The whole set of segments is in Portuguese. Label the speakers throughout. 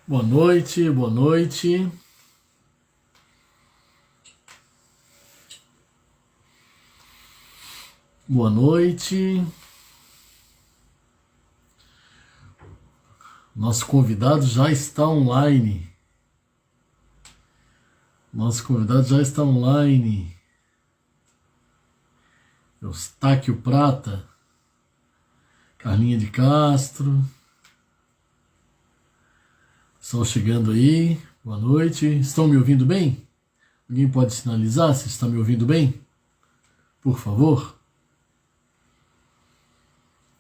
Speaker 1: Boa noite, boa noite. Boa noite. Nosso convidado já está online. Nosso convidado já está online. Eustáquio Prata, Carlinha de Castro. Estão chegando aí. Boa noite. Estão me ouvindo bem? Alguém pode sinalizar se está me ouvindo bem? Por favor.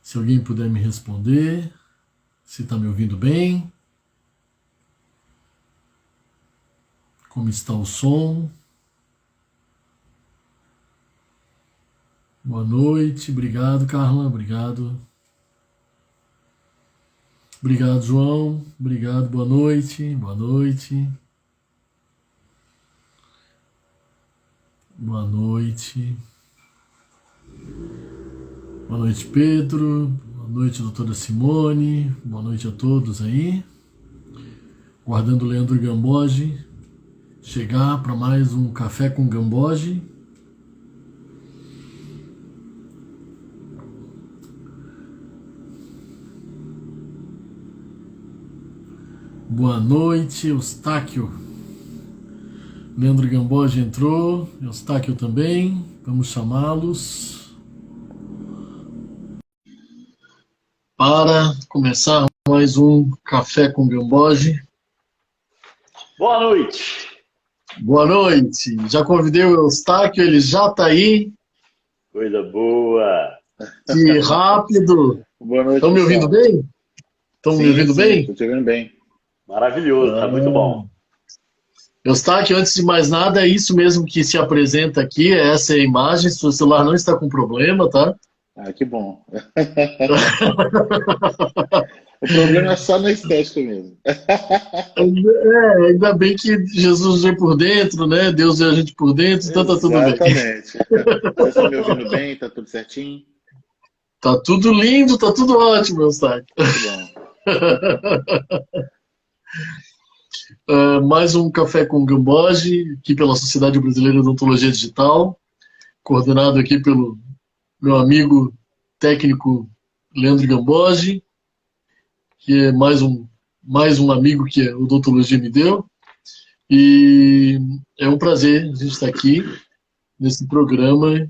Speaker 1: Se alguém puder me responder, se está me ouvindo bem. Como está o som? Boa noite. Obrigado, Carla. Obrigado. Obrigado, João. Obrigado. Boa noite. Boa noite. Boa noite. Boa noite, Pedro. Boa noite, doutora Simone. Boa noite a todos aí. Guardando o Leandro Gamboge chegar para mais um Café com Gamboge. Boa noite, Eustáquio. Leandro Gamboge entrou, Eustáquio também. Vamos chamá-los para começar mais um Café com Gamboge.
Speaker 2: Boa noite.
Speaker 1: Boa noite. Já convidei o Eustáquio, ele já está aí.
Speaker 2: Coisa boa.
Speaker 1: Que rápido.
Speaker 3: Boa noite,
Speaker 1: Estão me ouvindo bem? Estão me ouvindo bem?
Speaker 3: Estou te ouvindo bem.
Speaker 2: Maravilhoso, tá muito bom.
Speaker 1: Eustáquio, antes de mais nada, é isso mesmo que se apresenta aqui, essa é a imagem, seu celular não está com problema, tá?
Speaker 3: Ah, que bom. O problema é só na estética mesmo.
Speaker 1: Ainda bem que Jesus vê por dentro, né? Deus vê a gente por dentro, então tá tudo bem.
Speaker 3: Exatamente. Vocês estão me ouvindo bem? Tá tudo certinho?
Speaker 1: Tá tudo lindo, tá tudo ótimo, Eustáquio.
Speaker 3: Que bom.
Speaker 1: Mais um Café com Gamboge, aqui pela Sociedade Brasileira de Odontologia Digital, coordenado aqui pelo meu amigo técnico Leandro Gamboge, que é mais um amigo que a odontologia me deu. E é um prazer a gente estar aqui nesse programa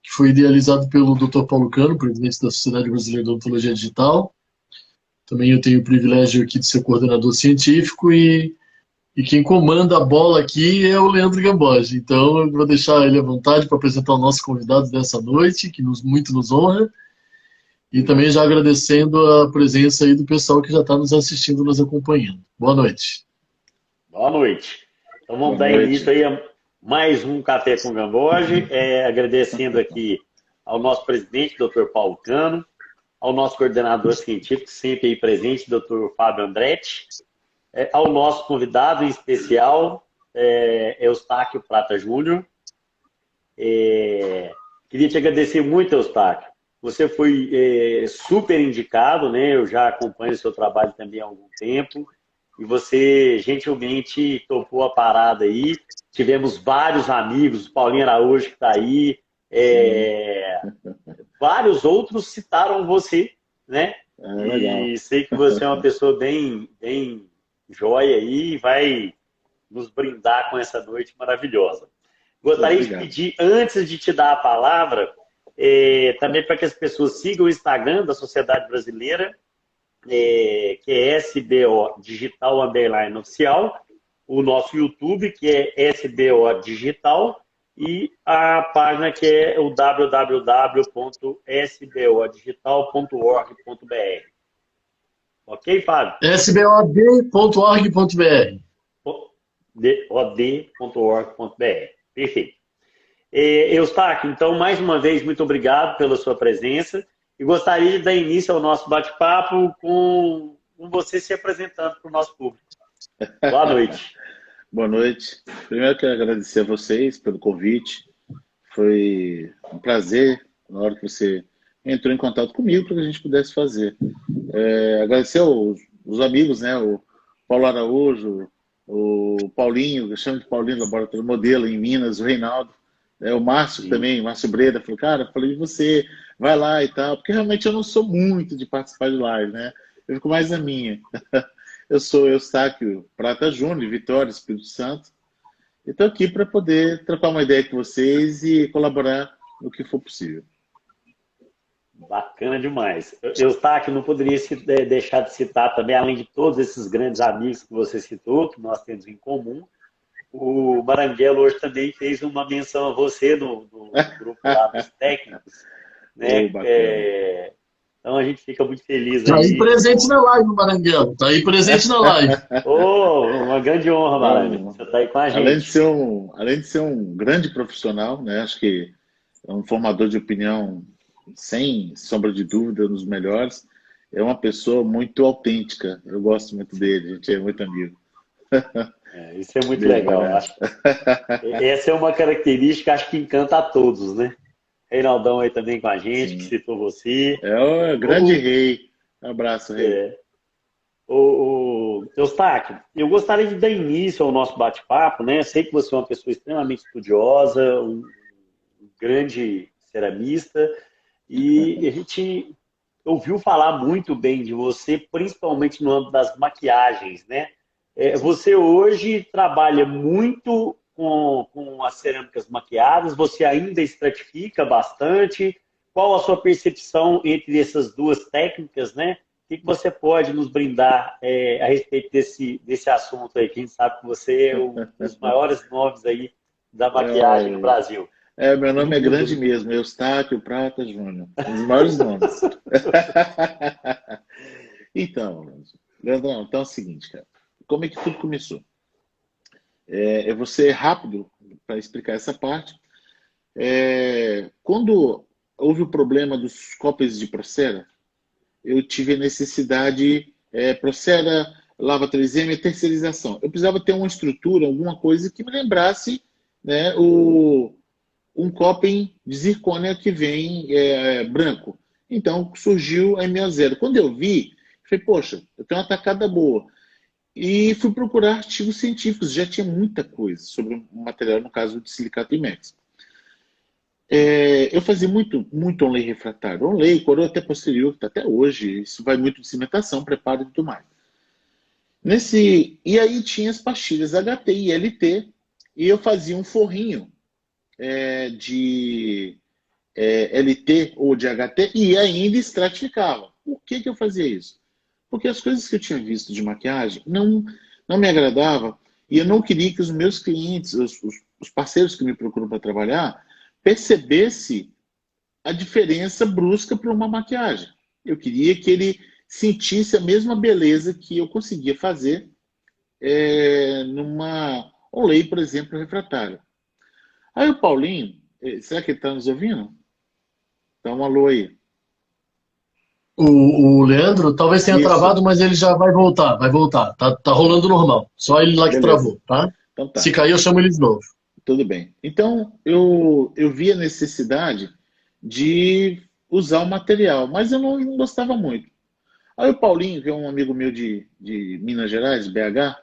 Speaker 1: que foi idealizado pelo Dr. Paulo Cano, presidente da Sociedade Brasileira de Odontologia Digital. Também eu tenho o privilégio aqui de ser coordenador científico e quem comanda a bola aqui é o Leandro Gamboge. Então eu vou deixar ele à vontade para apresentar o nosso convidado dessa noite, que muito nos honra. E também já agradecendo a presença aí do pessoal que já está nos assistindo, nos acompanhando. Boa noite.
Speaker 2: Boa noite. Então vamos dar início aí a mais um Café com Gamboge, agradecendo aqui ao nosso presidente, Dr. Paulo Cano, ao nosso coordenador científico, sempre aí presente, Dr. Fábio Andretti, ao nosso convidado em especial, Eustáquio Prata Júnior. Queria te agradecer muito, Eustáquio. Você foi super indicado, né? Eu já acompanho o seu trabalho também há algum tempo. E você gentilmente topou a parada aí. Tivemos vários amigos, o Paulinho Araújo que está aí. Vários outros citaram você, né? E sei que você é uma pessoa bem joia aí e vai nos brindar com essa noite maravilhosa. Gostaria de pedir, antes de te dar a palavra, também para que as pessoas sigam o Instagram da Sociedade Brasileira, que é SBO Digital _ Oficial, o nosso YouTube, que é SBO Digital, e a página que é o www.sbodigital.org.br. Ok, Fábio?
Speaker 1: sbod.org.br.
Speaker 2: od.org.br. Perfeito. Eustáquio, então, mais uma vez, muito obrigado pela sua presença e gostaria de dar início ao nosso bate-papo com você se apresentando para o nosso público. Boa noite.
Speaker 3: Boa noite. Primeiro, eu quero agradecer a vocês pelo convite. Foi um prazer na hora que você entrou em contato comigo para que a gente pudesse fazer. Agradecer os amigos, né? O Paulo Araújo, o Paulinho, eu chamo de Paulinho Laboratório Modelo em Minas, o Reinaldo, o Márcio também, Márcio Breda, falou, cara, falei de você, vai lá e tal, porque realmente eu não sou muito de participar de live, né? Eu fico mais na minha. Eu sou Eustáquio Prata Júnior, de Vitória, Espírito Santo, e estou aqui para poder trocar uma ideia com vocês e colaborar no que for possível.
Speaker 2: Bacana demais. Eustáquio, não poderia deixar de citar também, além de todos esses grandes amigos que você citou, que nós temos em comum, o Maranguelo hoje também fez uma menção a você no grupo lá dos técnicos, né? Então a gente fica muito feliz
Speaker 1: aí. Tá aí presente
Speaker 2: com...
Speaker 1: na live, Maranguelo. Tá aí presente na live.
Speaker 2: Uma grande honra, Maranguelo. Você tá aí com a gente.
Speaker 3: Além de ser um grande profissional, né? Acho que é um formador de opinião sem sombra de dúvida, nos melhores. É uma pessoa muito autêntica. Eu gosto muito dele, a gente é muito amigo.
Speaker 2: Isso é muito legal. Essa é uma característica, acho que encanta a todos, né? Reinaldão aí também com a gente, que citou você.
Speaker 3: É o grande rei. Um abraço, rei.
Speaker 2: Eustáquio, eu gostaria de dar início ao nosso bate-papo, né? Sei que você é uma pessoa extremamente estudiosa, um grande ceramista, e a gente ouviu falar muito bem de você, principalmente no âmbito das maquiagens, né? Você hoje trabalha muito com as cerâmicas maquiadas, você ainda estratifica bastante. Qual a sua percepção entre essas duas técnicas, né? O que você pode nos brindar a respeito desse assunto aí? Que a gente sabe que você é um dos maiores nomes aí da maquiagem no Brasil.
Speaker 3: Meu nome é grande mesmo, Eustáquio Prata Júnior. Um dos maiores nomes. Então, Leandrão, então é o seguinte, cara. Como é que tudo começou? Eu vou ser rápido para explicar essa parte. Quando houve o problema dos copos de Procera, eu tive a necessidade, Procera, Lava 3M, terceirização. Eu precisava ter uma estrutura, alguma coisa que me lembrasse, né, um coping de zircônia que vem branco. Então surgiu a MO0. Quando eu vi, falei, poxa, eu tenho uma tacada boa. E fui procurar artigos científicos, já tinha muita coisa sobre o material, no caso de silicato IMEX. Eu fazia muito onlay refratário, onlay, coroa até posterior, que está até hoje, isso vai muito de cimentação, preparo e tudo mais. E aí tinha as pastilhas HT e LT, e eu fazia um forrinho de LT ou de HT e ainda estratificava. Por que eu fazia isso? Porque as coisas que eu tinha visto de maquiagem não me agradavam e eu não queria que os meus clientes, os parceiros que me procuram para trabalhar, percebesse a diferença brusca para uma maquiagem. Eu queria que ele sentisse a mesma beleza que eu conseguia fazer numa onlay, por exemplo, refratária. Aí o Paulinho, será que ele está nos ouvindo? Dá um alô aí.
Speaker 1: O Leandro talvez tenha travado, mas ele já vai voltar, Tá rolando normal. Só ele lá que travou, tá?
Speaker 3: Então tá.
Speaker 1: Se cair, eu chamo ele de novo.
Speaker 3: Tudo bem. Então, eu vi a necessidade de usar o material, mas eu não gostava muito. Aí o Paulinho, que é um amigo meu de Minas Gerais, BH,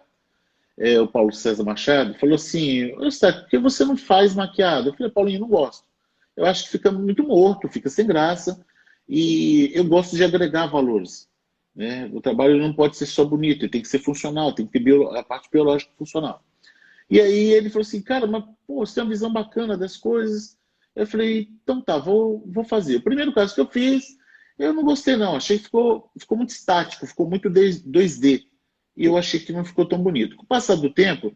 Speaker 3: o Paulo César Machado, falou assim, por que você não faz maquiado? Eu falei, Paulinho, não gosto. Eu acho que fica muito morto, fica sem graça, e eu gosto de agregar valores. Né? O trabalho não pode ser só bonito, ele tem que ser funcional, tem que ter a parte biológica funcional. E aí ele falou assim, cara, mas pô, você tem uma visão bacana das coisas. Eu falei, então tá, vou fazer. O primeiro caso que eu fiz, eu não gostei não, achei que ficou muito estático, ficou muito 2D. E eu achei que não ficou tão bonito. Com o passar do tempo,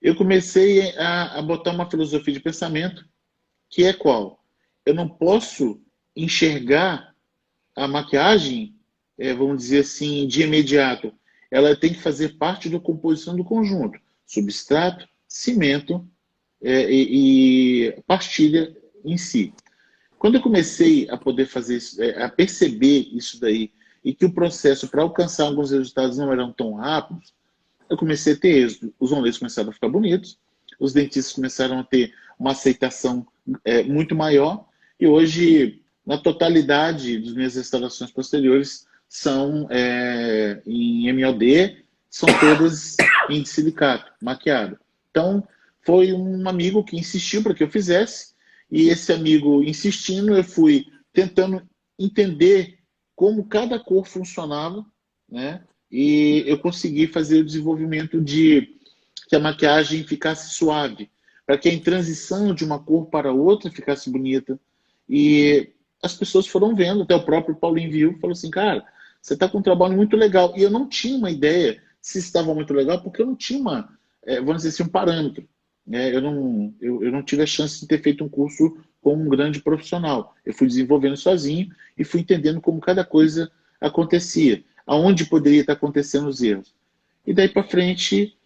Speaker 3: eu comecei a botar uma filosofia de pensamento, que é qual? Eu não posso enxergar a maquiagem, vamos dizer assim, de imediato. Ela tem que fazer parte da composição do conjunto. Substrato, cimento e pastilha em si. Quando eu comecei a poder fazer isso, a perceber isso daí, e que o processo para alcançar alguns resultados não eram tão rápidos, eu comecei a ter êxito. Os onlays começaram a ficar bonitos, os dentistas começaram a ter uma aceitação muito maior, e hoje, na totalidade das minhas restaurações posteriores, são em MOD, são todas em silicato, maquiado. Então, foi um amigo que insistiu para que eu fizesse, e esse amigo insistindo, eu fui tentando entender como cada cor funcionava, né? E eu consegui fazer o desenvolvimento de que a maquiagem ficasse suave, para que a transição de uma cor para outra ficasse bonita. E as pessoas foram vendo, até o próprio Paulinho viu, falou assim, cara, você está com um trabalho muito legal. E eu não tinha uma ideia se estava muito legal, porque eu não tinha vamos dizer assim, um parâmetro. Eu não tive a chance de ter feito um curso com um grande profissional. Eu fui desenvolvendo sozinho e fui entendendo como cada coisa acontecia, aonde poderia estar acontecendo os erros. E daí para frente,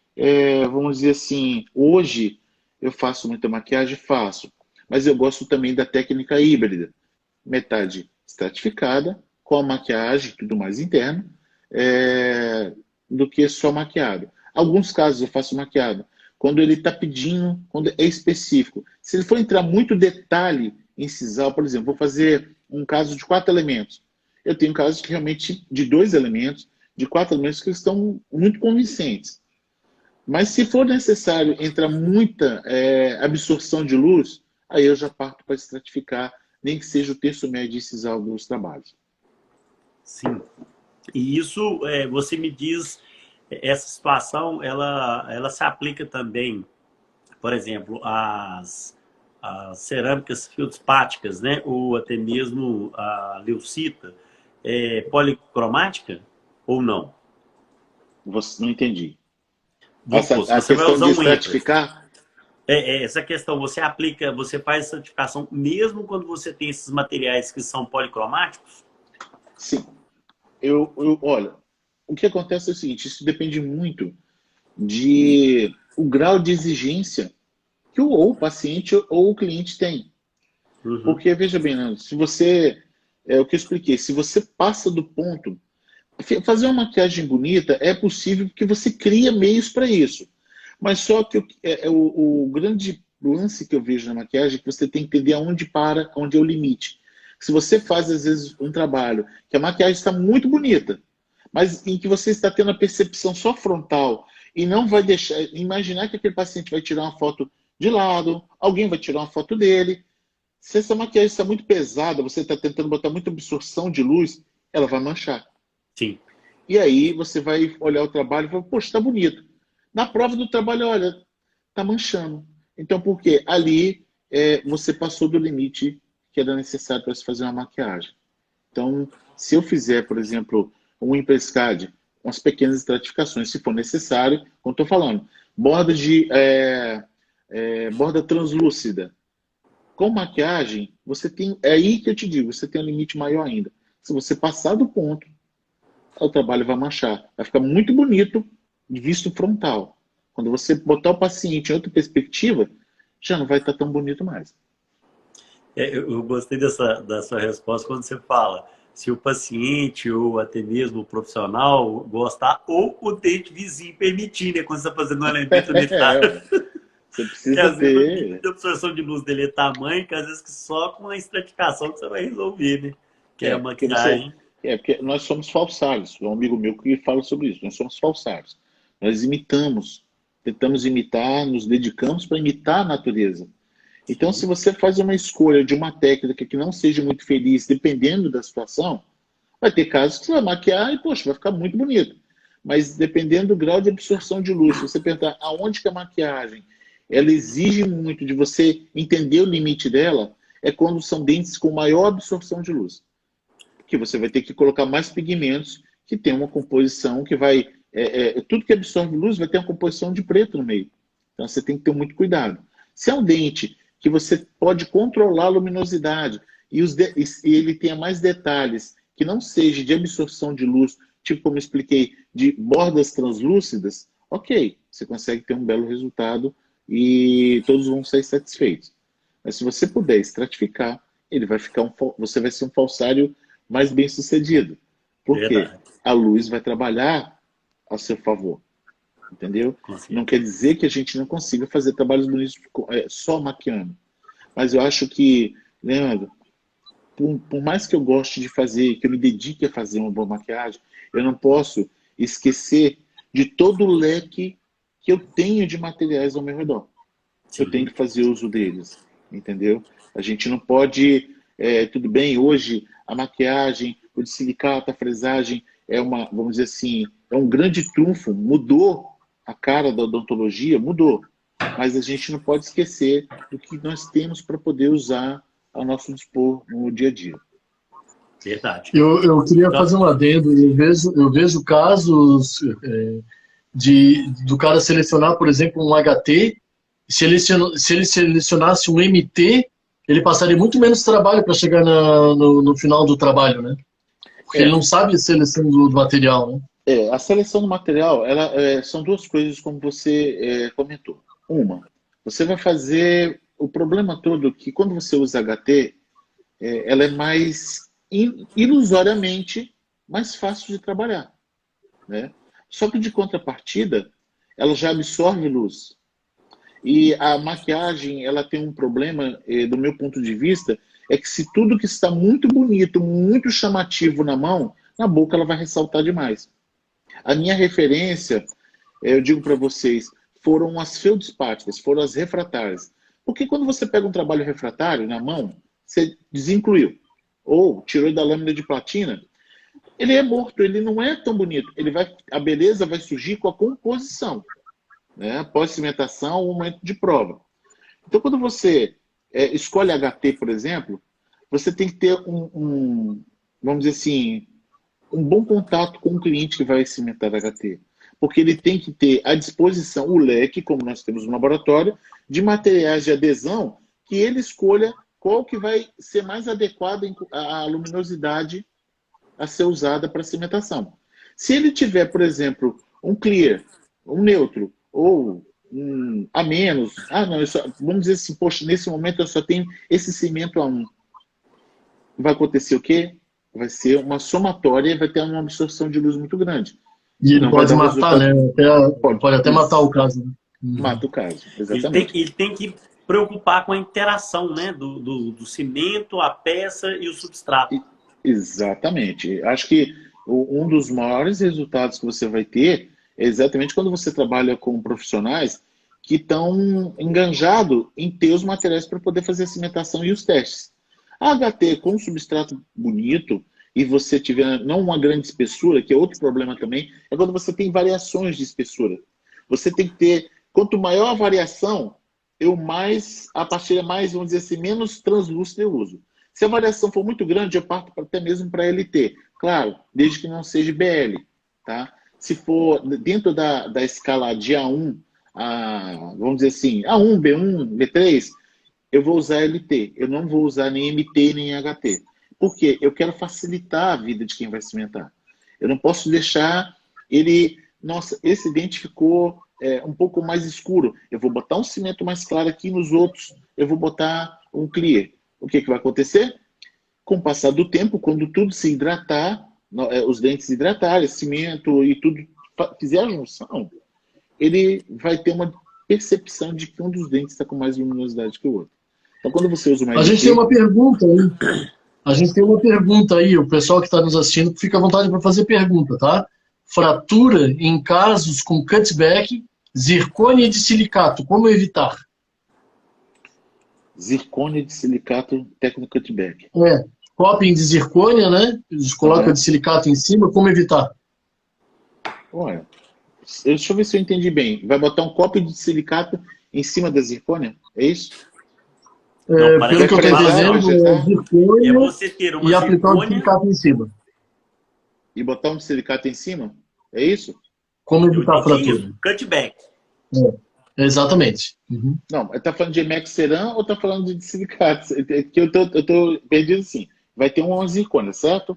Speaker 3: vamos dizer assim, hoje eu faço muita maquiagem, faço, mas eu gosto também da técnica híbrida, metade estratificada, com a maquiagem, tudo mais interno, do que só maquiado. Alguns casos eu faço maquiado, quando ele está pedindo, quando é específico. Se ele for entrar muito detalhe em sisal, por exemplo, vou fazer um caso de 4 elementos. Eu tenho casos que realmente de 2 elementos, de 4 elementos que estão muito convincentes. Mas se for necessário entrar muita absorção de luz, aí eu já parto para estratificar, nem que seja o terço médio e sisal dos trabalhos.
Speaker 2: Sim. E isso, você me diz, essa situação, ela se aplica também, por exemplo, às cerâmicas feldspáticas, né? Ou até mesmo a leucita, policromática ou não?
Speaker 3: Você não entendi.
Speaker 2: A
Speaker 3: Você vai usar de estratificar?
Speaker 2: Essa questão, você faz a estratificação mesmo quando você tem esses materiais que são policromáticos?
Speaker 3: Sim. Olha, o que acontece é o seguinte, isso depende muito o grau de exigência que ou o paciente ou o cliente tem.
Speaker 2: Uhum.
Speaker 3: Porque, veja bem, Nando, se você, o que eu expliquei, se você passa do ponto, fazer uma maquiagem bonita é possível porque você cria meios para isso. Mas só que o grande lance que eu vejo na maquiagem é que você tem que entender onde é o limite. Se você faz, às vezes, um trabalho que a maquiagem está muito bonita, mas em que você está tendo a percepção só frontal e não vai imaginar que aquele paciente vai tirar uma foto de lado, alguém vai tirar uma foto dele. Se essa maquiagem está muito pesada, você está tentando botar muita absorção de luz, ela vai manchar.
Speaker 2: Sim.
Speaker 3: E aí você vai olhar o trabalho e falar, poxa, está bonito. Na prova do trabalho, olha, está manchando. Então, por quê? Ali você passou do limite que era necessário para se fazer uma maquiagem. Então, se eu fizer, por exemplo, um Imprescad, umas pequenas estratificações, se for necessário, como estou falando, borda translúcida. Com maquiagem, você tem. É aí que eu te digo, você tem um limite maior ainda. Se você passar do ponto, o trabalho vai manchar. Vai ficar muito bonito de visto frontal. Quando você botar o paciente em outra perspectiva, já não vai estar tão bonito mais.
Speaker 2: Eu gostei da sua resposta quando você fala se o paciente ou até mesmo o profissional gostar ou o dente vizinho permitir, né? Quando você está fazendo um elemento unitário.
Speaker 3: Você precisa ter...
Speaker 2: A absorção de luz dele é tamanho que às vezes que só com a estratificação que você vai resolver, né? Que é a maquiagem.
Speaker 3: Porque nós somos falsários. Um amigo meu que fala sobre isso. Nós somos falsários. Nós imitamos. Tentamos imitar, nos dedicamos para imitar a natureza. Então, se você faz uma escolha de uma técnica que não seja muito feliz, dependendo da situação, vai ter casos que você vai maquiar e, poxa, vai ficar muito bonito. Mas dependendo do grau de absorção de luz, se você perguntar aonde que a maquiagem ela exige muito de você entender o limite dela, é quando são dentes com maior absorção de luz. Que você vai ter que colocar mais pigmentos que tem uma composição que vai... tudo que absorve luz vai ter uma composição de preto no meio. Então você tem que ter muito cuidado. Se é um dente que você pode controlar a luminosidade e ele tenha mais detalhes que não seja de absorção de luz, tipo como eu expliquei, de bordas translúcidas, ok, você consegue ter um belo resultado e todos vão sair satisfeitos. Mas se você puder estratificar, você vai ser um falsário mais bem sucedido. Porque a luz vai trabalhar a seu favor. Entendeu? Não quer dizer que a gente não consiga fazer trabalhos bonitos só maquiando. Mas eu acho que, Leandro, por mais que eu goste de fazer, que eu me dedique a fazer uma boa maquiagem, eu não posso esquecer de todo o leque que eu tenho de materiais ao meu redor.
Speaker 2: Sim.
Speaker 3: Eu tenho que fazer uso deles, entendeu? A gente não pode, tudo bem, hoje a maquiagem, o de silicato, a fresagem é uma, vamos dizer assim, é um grande trunfo, mudou a cara da odontologia, mudou. Mas a gente não pode esquecer do que nós temos para poder usar ao nosso dispor no dia a dia.
Speaker 2: Verdade.
Speaker 1: Eu queria fazer um adendo. Eu vejo casos do cara selecionar, por exemplo, um HT. Se ele selecionasse um MT, ele passaria muito menos trabalho para chegar no final do trabalho, né? Porque ele não sabe a seleção do material, né?
Speaker 3: A seleção do material, são duas coisas, como você comentou. Uma, você vai fazer o problema todo que quando você usa HT, ela é mais ilusoriamente mais fácil de trabalhar, né? Só que de contrapartida, ela já absorve luz. E a maquiagem, ela tem um problema, do meu ponto de vista, é que se tudo que está muito bonito, muito chamativo na mão, na boca ela vai ressaltar demais. A minha referência, eu digo para vocês, foram as feldspáticas, foram as refratárias. Porque quando você pega um trabalho refratário na mão, você desincluiu, ou tirou da lâmina de platina, ele é morto, ele não é tão bonito. A beleza vai surgir com a composição, né? Pós-cimentação ou momento de prova. Então, quando você escolhe HT, por exemplo, você tem que ter vamos dizer assim, um bom contato com o cliente que vai cimentar HT. Porque ele tem que ter à disposição o leque, como nós temos no laboratório, de materiais de adesão que ele escolha qual que vai ser mais adequado à luminosidade a ser usada para cimentação. Se ele tiver, por exemplo, um clear, um neutro, ou um a menos, não, vamos dizer assim, poxa, nesse momento eu só tenho esse cimento A1. Vai acontecer o quê? Vai ser uma somatória e vai ter uma absorção de luz muito grande.
Speaker 1: E ele pode matar, né? Pode até matar o caso. Né?
Speaker 3: Mata o caso, exatamente.
Speaker 2: Ele tem que preocupar com a interação, né? Do cimento, a peça e o substrato.
Speaker 3: Exatamente. Acho que um dos maiores resultados que você vai ter é exatamente quando você trabalha com profissionais que estão enganjados em ter os materiais para poder fazer a cimentação e os testes. A HT com um substrato bonito e você tiver não uma grande espessura, que é outro problema também, é quando você tem variações de espessura. Você tem que ter, quanto maior a variação, a pastilha mais, vamos dizer assim, menos translúcida eu uso. Se a variação for muito grande, eu parto até mesmo para LT. Claro, desde que não seja BL. Tá? Se for dentro da escala de A1, vamos dizer assim, A1, B1, B3, eu vou usar LT. Eu não vou usar nem MT nem HT. Por quê? Eu quero facilitar a vida de quem vai cimentar. Eu não posso deixar ele... Nossa, esse dente ficou um pouco mais escuro. Eu vou botar um cimento mais claro aqui, nos outros eu vou botar um clear. O que vai acontecer? Com o passar do tempo, quando tudo se hidratar, os dentes se hidratarem, cimento e tudo fizer a junção, ele vai ter uma percepção de que um dos dentes está com mais luminosidade que o outro. Então, quando você usa uma...
Speaker 1: A gente tem uma pergunta aí. O pessoal que está nos assistindo, fica à vontade para fazer pergunta, tá? Fratura em casos com cutback, zircônia de silicato, como evitar?
Speaker 3: Zircônia de silicato Tecno-Cutback.
Speaker 1: Coping de zircônia, né? Eles colocam de silicato em cima, como evitar?
Speaker 3: Olha, deixa eu ver se eu entendi bem. Vai botar um coping de silicato em cima da zircônia? É isso?
Speaker 1: Pelo que eu estou entendendo, é zircônia
Speaker 2: você ter uma
Speaker 1: e aplicar um silicato em cima.
Speaker 3: E botar um silicato em cima? É isso?
Speaker 1: Como evitar a fratura?
Speaker 2: Cutback.
Speaker 1: Exatamente. Uhum.
Speaker 3: Não, está falando de Emexeran ou está falando de silicato? Que eu tô perdido assim. Vai ter uma zircônia, certo?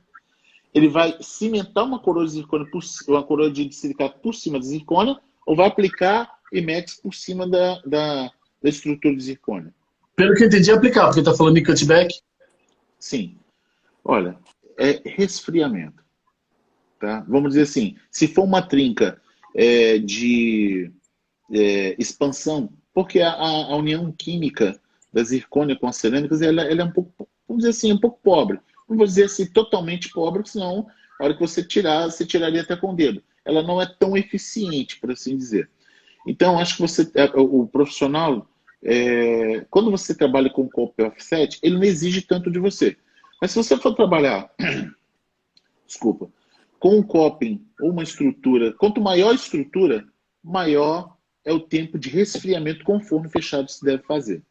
Speaker 3: Ele vai cimentar uma coroa de zircônia, uma coroa de silicato por cima da zircônia, ou vai aplicar Emex por cima da estrutura de zircônia?
Speaker 1: Pelo que eu entendi, é aplicar, porque está falando de cutback.
Speaker 3: Sim. Olha, é resfriamento. Tá? Vamos dizer assim, se for uma trinca de expansão, porque a união química da zircônia com as cerâmicas, ela é um pouco, vamos dizer assim, um pouco pobre. Não vou dizer assim totalmente pobre, senão, a hora que você tirar, você tiraria até com o dedo. ela não é tão eficiente, por assim dizer. Então, acho que o profissional, quando você trabalha com copy offset, ele não exige tanto de você. Mas se você for trabalhar, desculpa, com um copy ou uma estrutura, quanto maior a estrutura, maior é o tempo de resfriamento com forno fechado que se deve fazer.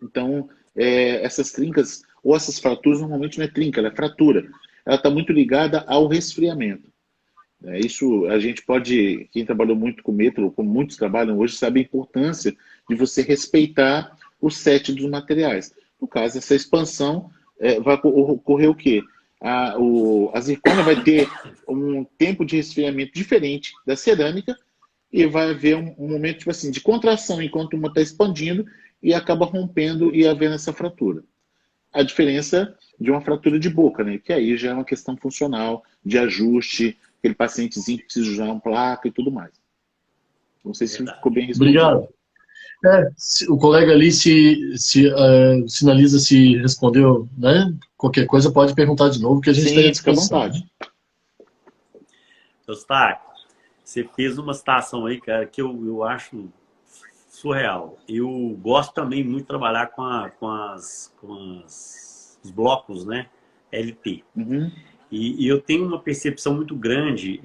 Speaker 3: Então, essas trincas ou essas fraturas, normalmente não é trinca, ela é fratura. Ela está muito ligada ao resfriamento. Isso a gente pode, quem trabalhou muito com metro, como muitos trabalham hoje, sabe a importância de você respeitar o set dos materiais. No caso, essa expansão vai ocorrer o quê? A zircônia vai ter um tempo de resfriamento diferente da cerâmica e vai haver um momento tipo assim, de contração enquanto uma está expandindo e acaba rompendo e havendo essa fratura. A diferença de uma fratura de boca, né? Que aí já é uma questão funcional, de ajuste, aquele pacientezinho que precisa usar uma placa e tudo mais. Não sei se ficou bem respondido.
Speaker 1: Obrigado. O colega ali sinaliza se respondeu, né? Qualquer coisa pode perguntar de novo, que a gente tem à disposição.
Speaker 3: Fica à vontade.
Speaker 2: Eustáquio, você fez uma citação aí, cara, que eu acho surreal. Eu gosto também muito de trabalhar com os blocos, né? LT.
Speaker 3: Uhum.
Speaker 2: E eu tenho uma percepção muito grande.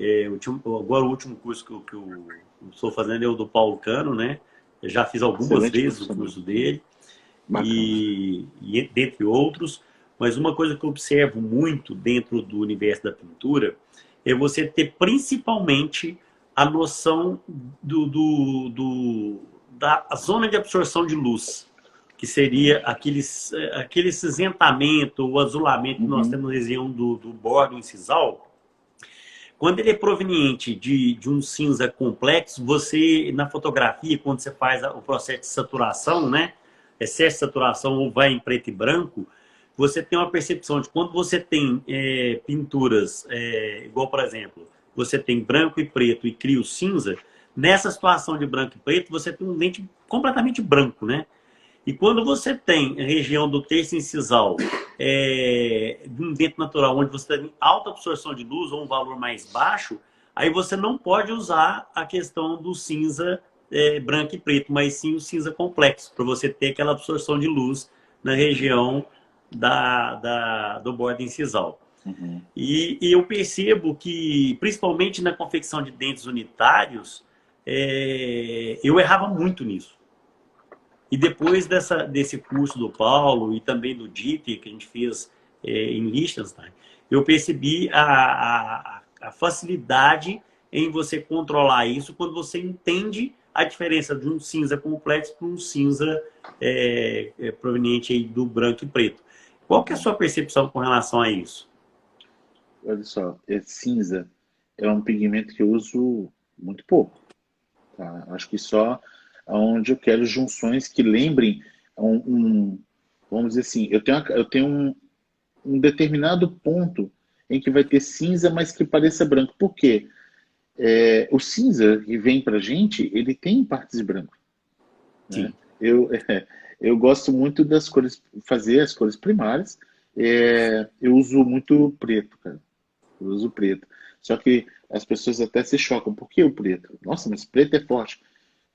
Speaker 2: Agora o último curso que eu estou fazendo é o do Paulo Cano, né? Eu já fiz algumas vezes o curso dele, e dentre outros. Mas uma coisa que eu observo muito dentro do universo da pintura é você ter principalmente a noção da zona de absorção de luz, que seria aquele cinzentamento, o azulamento que nós temos na região do bordo incisal. Quando ele é proveniente de um cinza complexo, você, na fotografia, quando você faz o processo de saturação, né? Excesso de saturação ou vai em preto e branco, você tem uma percepção de quando você tem pinturas, igual, por exemplo, você tem branco e preto e cria o cinza, nessa situação de branco e preto, você tem um dente completamente branco, né? E quando você tem a região do terço incisal, de um dente natural, onde você tem alta absorção de luz ou um valor mais baixo, aí você não pode usar a questão do cinza branco e preto, mas sim o cinza complexo, para você ter aquela absorção de luz na região do bordo incisal.
Speaker 3: Uhum.
Speaker 2: E eu percebo que, principalmente na confecção de dentes unitários, eu errava muito nisso. E depois desse curso do Paulo e também do Dieter, que a gente fez em Liechtenstein, eu percebi a facilidade em você controlar isso quando você entende a diferença de um cinza complexo para um cinza proveniente aí do branco e preto. Qual que é a sua percepção com relação a isso?
Speaker 3: Olha só, cinza é um pigmento que eu uso muito pouco. Tá? Acho que só onde eu quero junções que lembrem vamos dizer assim, eu tenho um determinado ponto em que vai ter cinza, mas que pareça branco. Por quê? O cinza que vem pra gente, ele tem partes de branco. Né? Eu gosto muito das cores, fazer as cores primárias. Eu uso muito preto, cara. Eu uso preto. Só que as pessoas até se chocam. Por que o preto? Nossa, mas preto é forte.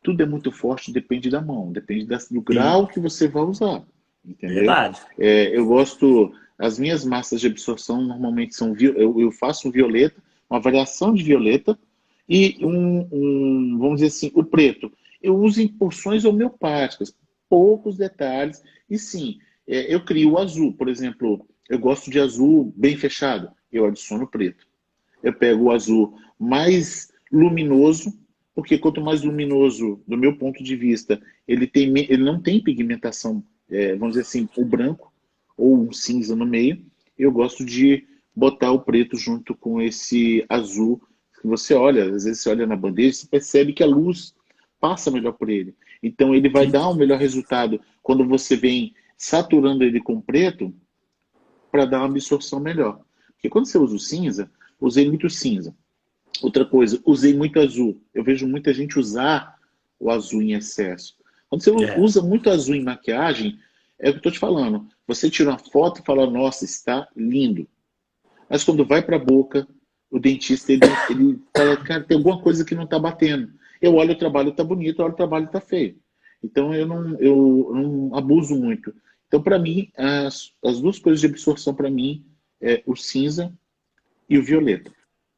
Speaker 3: Tudo é muito forte, depende da mão. Depende do grau que você vai usar. Entendeu?
Speaker 2: Verdade.
Speaker 3: Eu gosto... As minhas massas de absorção normalmente são... Eu faço um violeta, uma variação de violeta e vamos dizer assim, o preto. Eu uso em porções homeopáticas, poucos detalhes. E sim, eu crio o azul. Por exemplo, eu gosto de azul bem fechado. Eu adiciono preto. Eu pego o azul mais luminoso, porque quanto mais luminoso, do meu ponto de vista, ele não tem pigmentação, vamos dizer assim, o branco ou um cinza no meio. Eu gosto de botar o preto junto com esse azul que você olha. Às vezes você olha na bandeja, você percebe que a luz passa melhor por ele. Então ele vai dar um melhor resultado quando você vem saturando ele com preto para dar uma absorção melhor. Porque quando você usa o cinza, usei muito cinza. Outra coisa, usei muito azul. Eu vejo muita gente usar o azul em excesso. Quando você usa muito azul em maquiagem, é o que eu estou te falando. Você tira uma foto e fala, nossa, está lindo. Mas quando vai para a boca, o dentista, ele fala, cara, tem alguma coisa que não está batendo. Eu olho o trabalho, está bonito, eu olho o trabalho, está feio. Então, eu não abuso muito. Então, para mim, as duas cores de absorção, para mim, é o cinza e o violeta.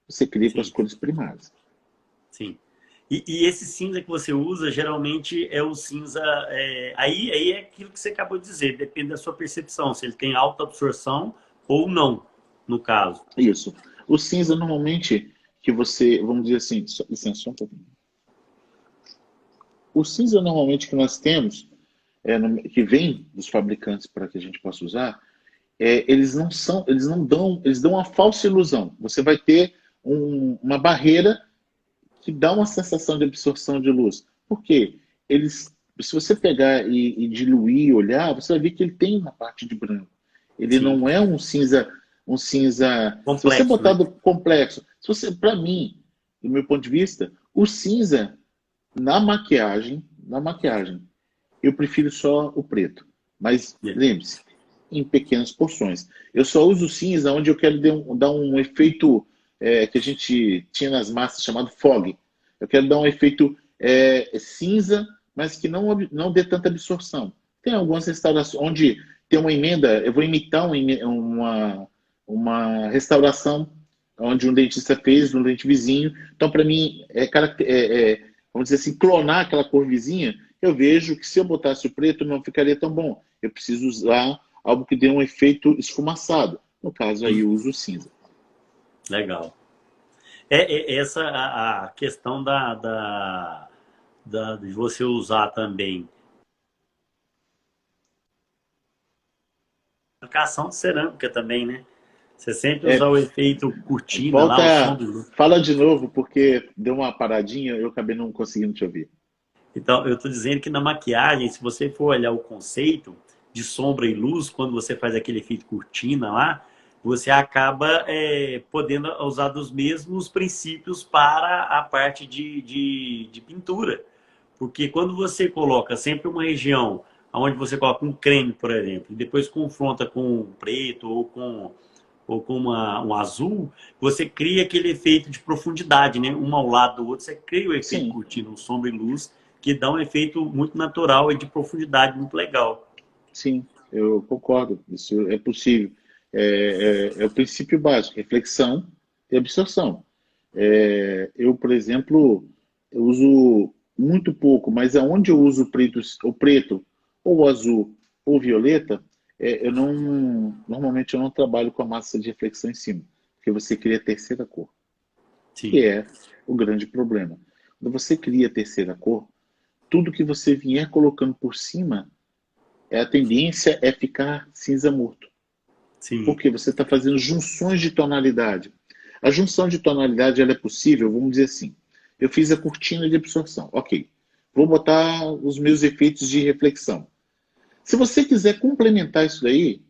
Speaker 3: Você cria com as
Speaker 2: Sim,
Speaker 3: cores primárias.
Speaker 2: sim. E esse cinza que você usa, geralmente é o cinza... aí é aquilo que você acabou de dizer, depende da sua percepção, se ele tem alta absorção ou não, no caso.
Speaker 3: Isso. O cinza, normalmente, que você, vamos dizer assim, licença, só um pouquinho. O cinza, normalmente, que nós temos, que vem dos fabricantes para que a gente possa usar, eles dão uma falsa ilusão. Você vai ter uma barreira que dá uma sensação de absorção de luz. Por quê? Se você pegar e diluir e olhar, você vai ver que ele tem uma parte de branco. Ele
Speaker 2: Sim,
Speaker 3: não é um cinza. Se você
Speaker 2: complexo,
Speaker 3: botar
Speaker 2: né?
Speaker 3: do complexo, para mim, do meu ponto de vista, o cinza na maquiagem, eu prefiro só o preto. Mas
Speaker 2: É.
Speaker 3: lembre-se, em pequenas porções. Eu só uso cinza onde eu quero dar um efeito que a gente tinha nas massas chamado fog. Eu quero dar um efeito cinza, mas que não dê tanta absorção. Tem algumas restaurações onde tem uma emenda, eu vou imitar uma restauração onde um dentista fez no dente vizinho. Então, para mim, vamos dizer assim, clonar aquela cor vizinha, eu vejo que se eu botasse o preto não ficaria tão bom. Eu preciso usar algo que dê um efeito esfumaçado. No caso, aí eu
Speaker 2: Uhum.
Speaker 3: uso o cinza.
Speaker 2: Legal. Essa a questão de você usar também marcação de cerâmica também, né? Você sempre
Speaker 3: É,
Speaker 2: usar o efeito cortina lá, o som
Speaker 3: volta,
Speaker 2: do...
Speaker 3: fala de novo, porque deu uma paradinha, eu acabei não conseguindo te ouvir.
Speaker 2: Então, eu estou dizendo que na maquiagem, se você for olhar o conceito de sombra e luz, quando você faz aquele efeito cortina lá, você acaba podendo usar dos mesmos princípios para a parte de pintura. Porque quando você coloca sempre uma região onde você coloca um creme, por exemplo, e depois confronta com um preto ou com um azul, você cria aquele efeito de profundidade, né? Um ao lado do outro, você cria o efeito
Speaker 3: Sim,
Speaker 2: cortina, sombra e luz, que dá um efeito muito natural e de profundidade muito legal.
Speaker 3: sim, eu concordo. Isso é possível. É o princípio básico, reflexão e absorção. Eu, por exemplo, eu uso muito pouco, mas aonde eu uso o preto, ou o azul, ou o violeta, normalmente eu não trabalho com a massa de reflexão em cima, porque você cria a terceira cor, que
Speaker 2: Sim,
Speaker 3: é o grande problema. Quando você cria a terceira cor, tudo que você vier colocando por cima, a tendência é ficar cinza morto,
Speaker 2: sim,
Speaker 3: porque você está fazendo junções de tonalidade. A junção de tonalidade ela é possível, vamos dizer assim. Eu fiz a cortina de absorção, ok. Vou botar os meus efeitos de reflexão. Se você quiser complementar isso daí,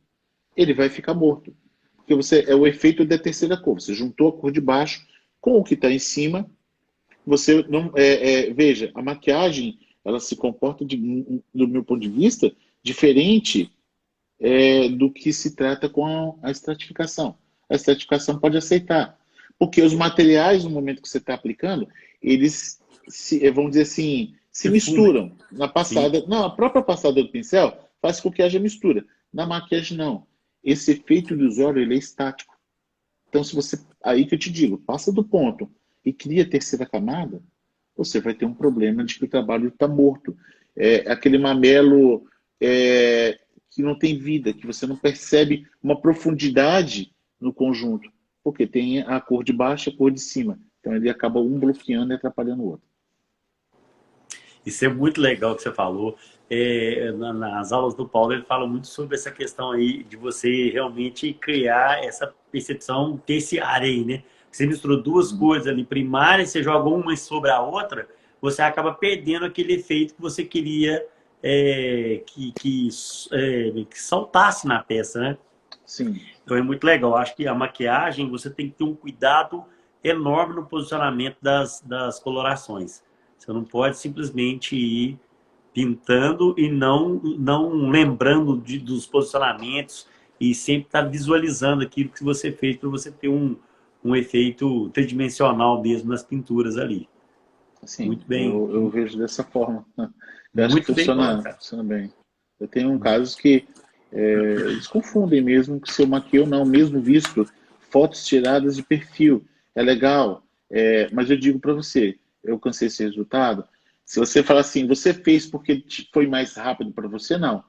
Speaker 3: ele vai ficar morto. Porque é o efeito da terceira cor. Você juntou a cor de baixo com o que está em cima. Você não. Veja, a maquiagem ela se comporta, do meu ponto de vista, diferente do que se trata com a estratificação. A estratificação pode aceitar, porque os materiais, no momento que você está aplicando, eles, vamos dizer assim, se
Speaker 2: se fundem.
Speaker 3: misturam. Na
Speaker 2: Sim,
Speaker 3: passada, não, a própria passada do pincel faz com que haja mistura. Na maquiagem, não. Esse efeito ilusório, ele é estático. Então, se você, aí que eu te digo, passa do ponto e cria a terceira camada, você vai ter um problema de que o trabalho está morto. Aquele mamelo que não tem vida, que você não percebe uma profundidade no conjunto, porque tem a cor de baixo e a cor de cima. Então ele acaba um bloqueando e atrapalhando o outro.
Speaker 2: isso é muito legal que você falou. Nas aulas do Paulo, ele fala muito sobre essa questão aí de você realmente criar essa percepção terciária aí, né? Você misturou duas
Speaker 3: Uhum.
Speaker 2: coisas ali primárias, você joga uma sobre a outra, você acaba perdendo aquele efeito que você queria que saltasse na peça, né?
Speaker 3: Sim,
Speaker 2: Então é muito legal. Acho que a maquiagem você tem que ter um cuidado enorme no posicionamento das colorações. Você não pode simplesmente ir pintando e não lembrando dos posicionamentos e sempre estar visualizando aquilo que você fez para você ter um efeito tridimensional mesmo nas pinturas ali.
Speaker 3: Assim, muito bem. Eu vejo dessa forma. Eu acho
Speaker 2: muito
Speaker 3: que funciona bem. Eu tenho casos que eles confundem mesmo se eu maquei ou não, mesmo visto fotos tiradas de perfil. É legal, mas eu digo para você, eu alcancei esse resultado. Se você falar assim, você fez porque foi mais rápido para você, não.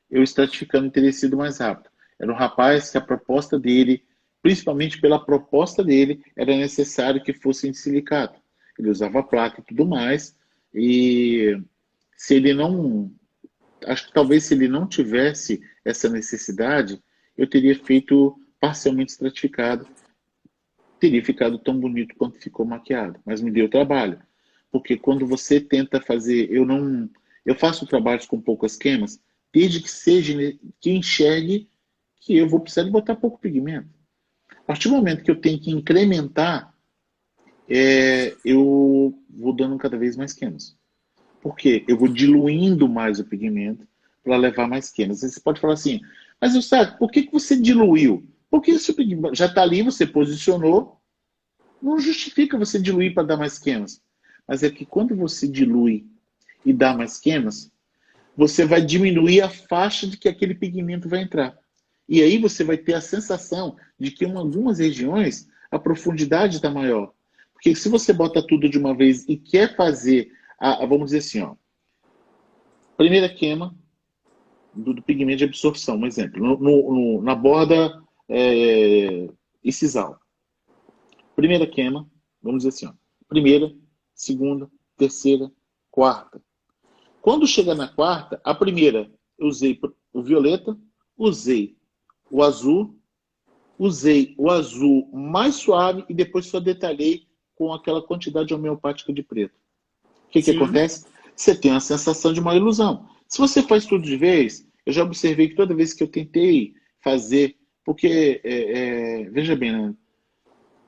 Speaker 3: Eu estratificando teria sido mais rápido. Era um rapaz que a proposta dele, principalmente pela proposta dele, era necessário que fosse em silicato. Ele usava placa e tudo mais, e se ele não... Acho que talvez se ele não tivesse essa necessidade, eu teria feito parcialmente estratificado, teria ficado tão bonito quanto ficou maquiado, mas me deu trabalho. Porque quando você tenta fazer, eu faço trabalhos com poucas queimas, desde que seja, que enxergue que eu vou precisar de botar pouco pigmento. A partir do momento que eu tenho que incrementar, eu vou dando cada vez mais queimas. Por quê? Eu vou diluindo mais o pigmento para levar mais queimas. Você pode falar assim, mas Eustáquio, por que você diluiu? Porque se o pigmento já está ali, você posicionou, não justifica você diluir para dar mais queimas. Mas é que quando você dilui e dá mais queimas, você vai diminuir a faixa de que aquele pigmento vai entrar. E aí você vai ter a sensação de que em algumas regiões a profundidade está maior. Porque se você bota tudo de uma vez e quer fazer, vamos dizer assim, ó, primeira queima do pigmento de absorção, um exemplo, na borda incisal. Primeira queima, vamos dizer assim, ó, primeira, segunda, terceira, quarta. Quando chega na quarta, a primeira eu usei o violeta, usei o azul mais suave e depois só detalhei com aquela quantidade homeopática de preto. O que acontece? Você tem a sensação de uma ilusão. Se você faz tudo de vez, eu já observei que toda vez que eu tentei fazer, porque, veja bem, né?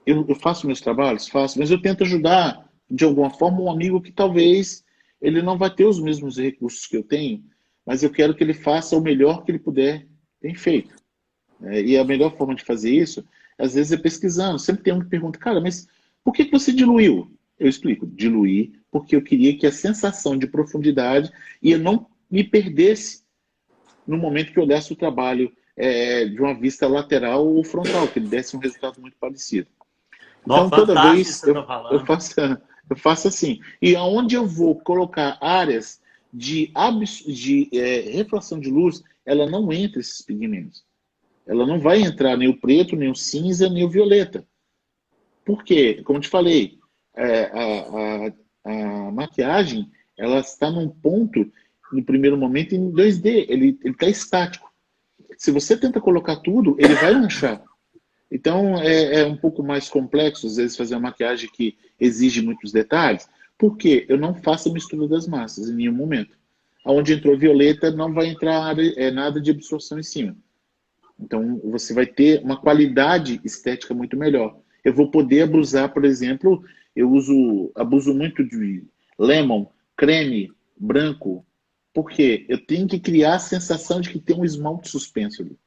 Speaker 3: Eu faço meus trabalhos, mas eu tento ajudar, de alguma forma, um amigo que talvez ele não vai ter os mesmos recursos que eu tenho, mas eu quero que ele faça o melhor que ele puder, tem feito. E a melhor forma de fazer isso, às vezes, é pesquisando. Sempre tem um que pergunta, cara, mas por que você diluiu? Eu explico, diluí porque eu queria que a sensação de profundidade eu não me perdesse no momento que eu olhasse o trabalho de uma vista lateral ou frontal, que ele desse um resultado muito parecido. Então, toda vez eu faço assim. E aonde eu vou colocar áreas de refração de luz, ela não entra esses pigmentos. Ela não vai entrar nem o preto, nem o cinza, nem o violeta. Por quê? Como eu te falei, a maquiagem, ela está num ponto, no primeiro momento, em 2D. Ele está estático. Se você tenta colocar tudo, ele vai manchar. Então, é um pouco mais complexo, às vezes, fazer uma maquiagem que exige muitos detalhes. Por quê? Eu não faço a mistura das massas em nenhum momento. Onde entrou violeta, não vai entrar nada de absorção em cima. Então, você vai ter uma qualidade estética muito melhor. Eu vou poder abusar, por exemplo, abuso muito de lemon, creme, branco. Por quê? Eu tenho que criar a sensação de que tem um esmalte suspenso ali.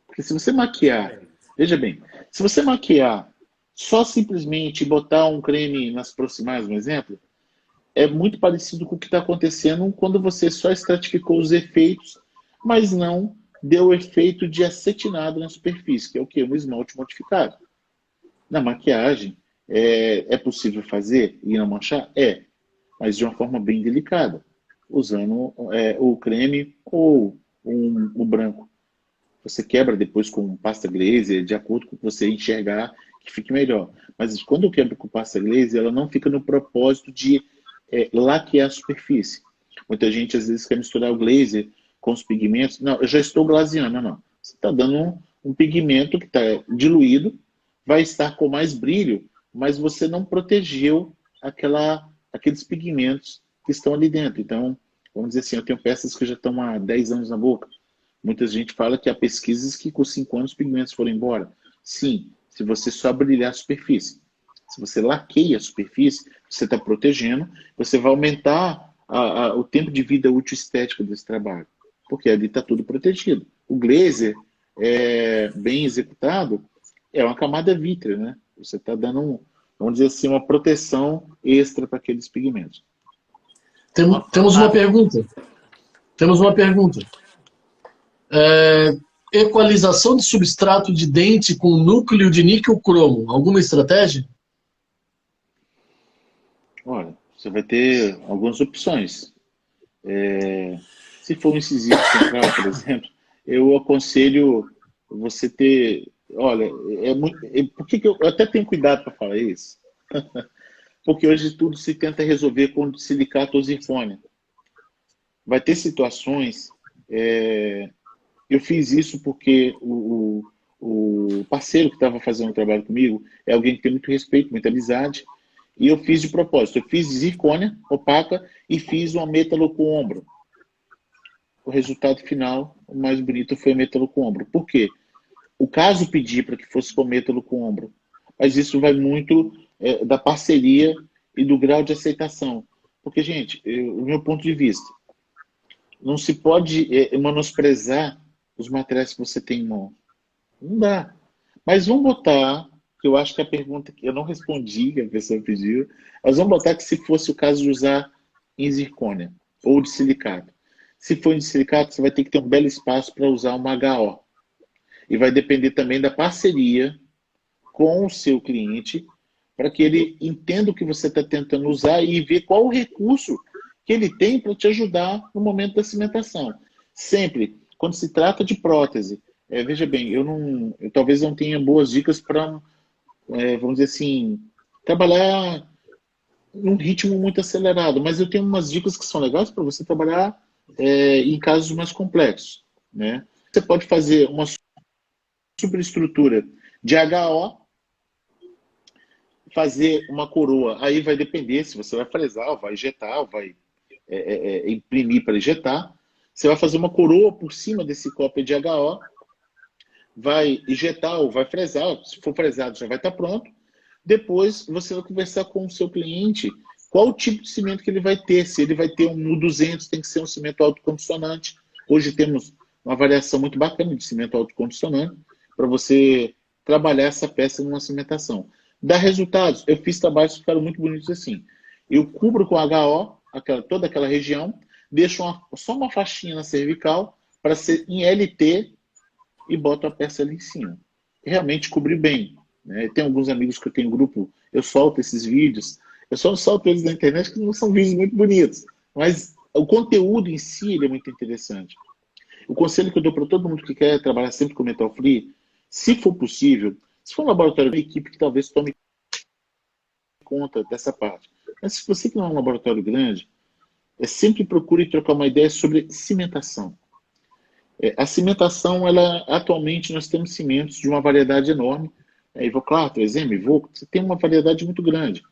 Speaker 3: Porque se você maquiar, veja bem, se você maquiar só simplesmente botar um creme nas proximais, um exemplo, é muito parecido com o que está acontecendo quando você só estratificou os efeitos, mas não deu o efeito de acetinado na superfície, que é o quê? Um esmalte modificado. Na maquiagem, é possível fazer e não manchar? Mas de uma forma bem delicada, usando o creme ou o branco. Você quebra depois com pasta glaze, de acordo com o que você enxergar, que fique melhor. Mas quando eu quebro com pasta glaze, ela não fica no propósito de laquear a superfície. Muita gente, às vezes, quer misturar o glaze com os pigmentos. Não, eu já estou glaseando. Não. Você está dando um pigmento que está diluído, vai estar com mais brilho, mas você não protegeu aqueles pigmentos que estão ali dentro. Então, vamos dizer assim, eu tenho peças que já estão há 10 anos na boca. Muita gente fala que há pesquisas que com 5 anos os pigmentos foram embora. Sim, se você só brilhar a superfície. Se você laqueia a superfície, você está protegendo, você vai aumentar o tempo de vida útil estética desse trabalho. Porque ali está tudo protegido. O glazer, bem executado, É uma camada vítrea, né? Você está dando, vamos dizer assim, uma proteção extra para aqueles pigmentos.
Speaker 1: Temos uma pergunta. Temos uma pergunta. Equalização de substrato de dente com núcleo de níquel cromo. Alguma estratégia?
Speaker 3: Olha, você vai ter algumas opções. Se for um incisivo central, por exemplo, eu aconselho você ter. Olha, por que eu até tenho cuidado para falar isso? Porque hoje tudo se tenta resolver com silicato ou zircônia. Vai ter situações. Eu fiz isso porque o parceiro que estava fazendo o trabalho comigo é alguém que tem muito respeito, muita amizade. E eu fiz de propósito. Eu fiz zircônia opaca e fiz uma metalo com ombro. O resultado final, o mais bonito, foi a metalo com ombro. Por quê? O caso pedia para que fosse com metalo com ombro. Mas isso vai muito da parceria e do grau de aceitação. Porque, gente, o meu ponto de vista, não se pode menosprezar os materiais que você tem em mão. Não dá. Mas vamos botar, que eu acho que a pergunta que eu não respondi, que a pessoa pediu, mas vamos botar que se fosse o caso de usar em zircônia ou de silicato. Se for de silicato, você vai ter que ter um belo espaço para usar uma HO. E vai depender também da parceria com o seu cliente, para que ele entenda o que você está tentando usar e ver qual o recurso que ele tem para te ajudar no momento da cimentação. Sempre, quando se trata de prótese, veja bem, eu talvez não tenha boas dicas para, vamos dizer assim, trabalhar num ritmo muito acelerado, mas eu tenho umas dicas que são legais para você trabalhar em casos mais complexos, né? Você pode fazer uma superestrutura de HO, fazer uma coroa, aí vai depender se você vai fresar, ou vai injetar, ou vai imprimir para injetar. Você vai fazer uma coroa por cima desse cópia de HO, vai injetar ou vai fresar, se for fresado já vai estar pronto. Depois você vai conversar com o seu cliente qual o tipo de cimento que ele vai ter, se ele vai ter um 200, tem que ser um cimento autocondicionante. Hoje temos uma variação muito bacana de cimento autocondicionante para você trabalhar essa peça numa cimentação. Dá resultados. Eu fiz trabalhos que ficaram muito bonitos assim. Eu cubro com HO toda aquela região, deixo só uma faixinha na cervical para ser em LT e boto a peça ali em cima. Realmente cobri bem. Né? Tem alguns amigos que eu tenho grupo, eu solto esses vídeos, eu só solto eles na internet que não são vídeos muito bonitos, mas o conteúdo em si ele é muito interessante. O conselho que eu dou para todo mundo que quer trabalhar sempre com metal free, se for possível, se for um laboratório de equipe que talvez tome conta dessa parte. Mas se você que não é um laboratório grande, sempre procure trocar uma ideia sobre cimentação. A cimentação, atualmente nós temos cimentos de uma variedade enorme. Ivoclar, exemplo, Ivoco, você tem uma variedade muito grande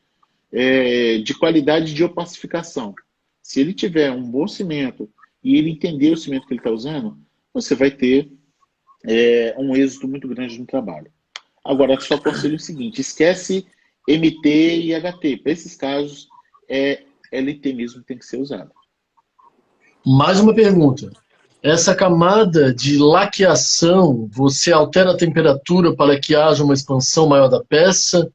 Speaker 3: de qualidade de opacificação. Se ele tiver um bom cimento e ele entender o cimento que ele está usando, você vai ter um êxito muito grande no trabalho. Agora, só aconselho o seguinte, esquece MT e HT. Para esses casos, LT mesmo tem que ser usado.
Speaker 1: Mais uma pergunta. Essa camada de laqueação, você altera a temperatura para que haja uma expansão maior da peça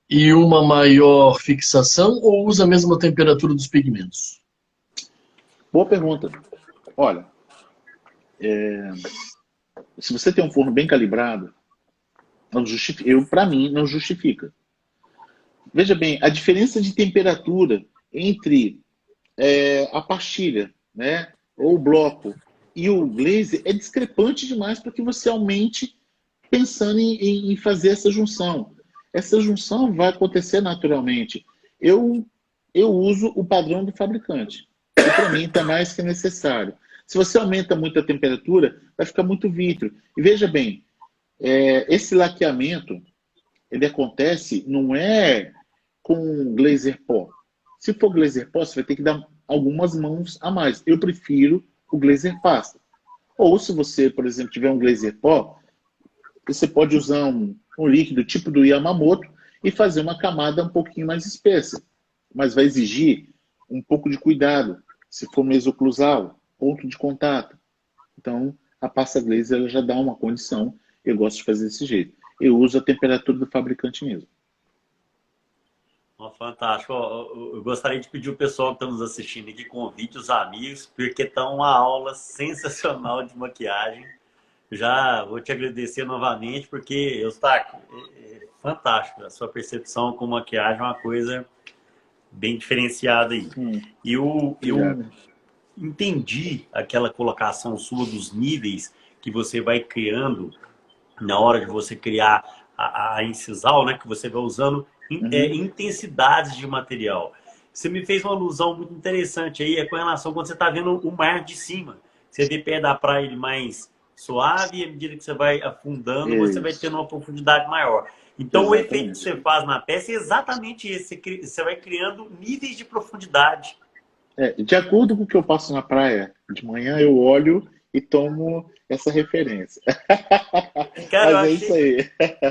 Speaker 1: e uma maior fixação ou usa a mesma temperatura dos pigmentos?
Speaker 3: Boa pergunta. Olha, se você tem um forno bem calibrado, para mim, não justifica. Veja bem, a diferença de temperatura entre a pastilha, né, ou o bloco e o glaze é discrepante demais para que você aumente pensando em fazer essa junção. Essa junção vai acontecer naturalmente. Eu uso o padrão do fabricante. E para mim está mais que necessário. Se você aumenta muito a temperatura, vai ficar muito vítreo. E veja bem, esse laqueamento, ele acontece, não é com glazer pó. Se for glazer pó, você vai ter que dar algumas mãos a mais. Eu prefiro o glazer pasta. Ou se você, por exemplo, tiver um glazer pó, você pode usar um líquido tipo do Yamamoto e fazer uma camada um pouquinho mais espessa. Mas vai exigir um pouco de cuidado. Se for mesoclusal, ponto de contato. Então, a pasta glaze ela já dá uma condição. Eu gosto de fazer desse jeito. eu uso a temperatura do fabricante mesmo.
Speaker 2: Oh, fantástico. Eu gostaria de pedir o pessoal que está nos assistindo aqui, convide os amigos, porque está uma aula sensacional de maquiagem. Já vou te agradecer novamente, porque, Eustáquio, é fantástico. A sua percepção com maquiagem é uma coisa bem diferenciada aí. Eu entendi aquela colocação sua dos níveis que você vai criando na hora de você criar a incisal, né? Que você vai usando intensidades de material. Você me fez uma alusão muito interessante aí, com relação quando você está vendo o mar de cima. Você vê pé da praia ele mais suave e à medida que você vai afundando, você vai tendo uma profundidade maior. Então, exatamente. O efeito que você faz na peça é exatamente esse. Você vai criando níveis de profundidade.
Speaker 3: De acordo com o que eu passo na praia, de manhã eu olho e tomo essa referência.
Speaker 2: Cara,
Speaker 3: mas isso aí.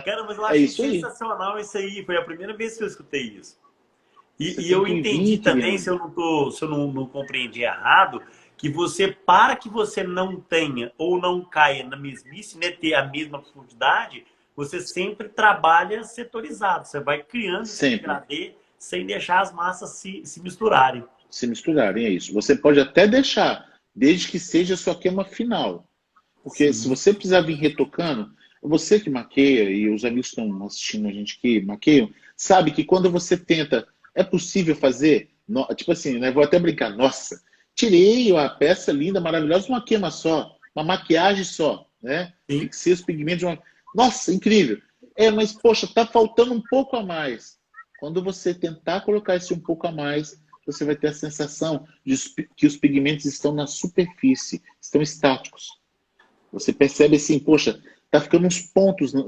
Speaker 2: Cara, mas eu achei sensacional isso aí. Foi a primeira vez que eu escutei isso. E eu entendi também, se eu não compreendi errado, que você, para que você não tenha ou não caia na mesmice, né, ter a mesma profundidade, você sempre trabalha setorizado. Você vai criando esse degradê sem deixar as massas se misturarem.
Speaker 3: Se misturarem, é isso. Você pode até deixar, desde que seja a sua queima final. Porque se você precisar vir retocando, você que maqueia, e os amigos que estão assistindo a gente que maqueiam, sabe que quando você tenta, é possível fazer, tipo assim, né, vou até brincar, nossa, tirei a peça linda, maravilhosa, uma queima só, uma maquiagem só, né? Fixei os pigmentos de uma... Nossa, incrível! Mas poxa, tá faltando um pouco a mais. Quando você tentar colocar esse um pouco a mais, você vai ter a sensação de que os pigmentos estão na superfície, estão estáticos. Você percebe assim, poxa, tá ficando uns pontos no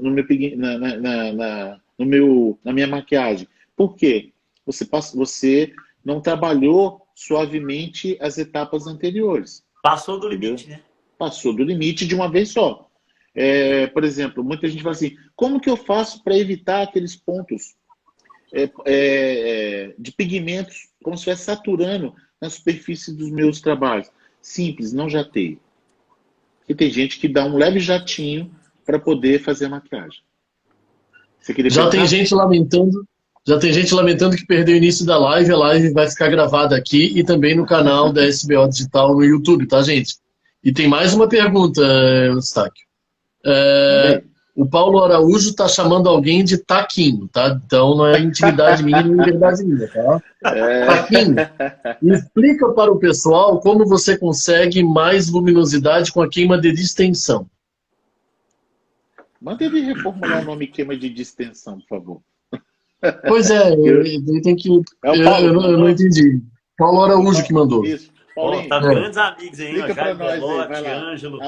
Speaker 3: meu, na minha maquiagem. Por quê? Você não trabalhou suavemente as etapas anteriores.
Speaker 2: Passou do limite, né?
Speaker 3: Passou do limite de uma vez só. Por exemplo, muita gente fala assim, como que eu faço para evitar aqueles pontos de pigmentos, como se estivesse saturando na superfície dos meus trabalhos? Simples, não jateio. E tem gente que dá um leve jatinho para poder fazer a maquiagem.
Speaker 1: Já tem gente lamentando que perdeu o início da live. A live vai ficar gravada aqui e também no canal da SBO Digital no YouTube, tá, gente? E tem mais uma pergunta, Eustáquio. O Paulo Araújo está chamando alguém de Taquinho, tá? Então não é intimidade minha nem liberdade minha, tá? Taquinho, explica para o pessoal como você consegue mais luminosidade com a queima de distensão.
Speaker 3: Manda ele reformular o nome queima de distensão, por favor.
Speaker 1: Pois é, ele tem que... eu não entendi. Paulo Araújo que mandou.
Speaker 3: Isso. Paulinho,
Speaker 2: tá grandes amigos aí,
Speaker 3: explica para nós
Speaker 2: Belotti,
Speaker 3: aí, vai lá.
Speaker 2: Ângelo.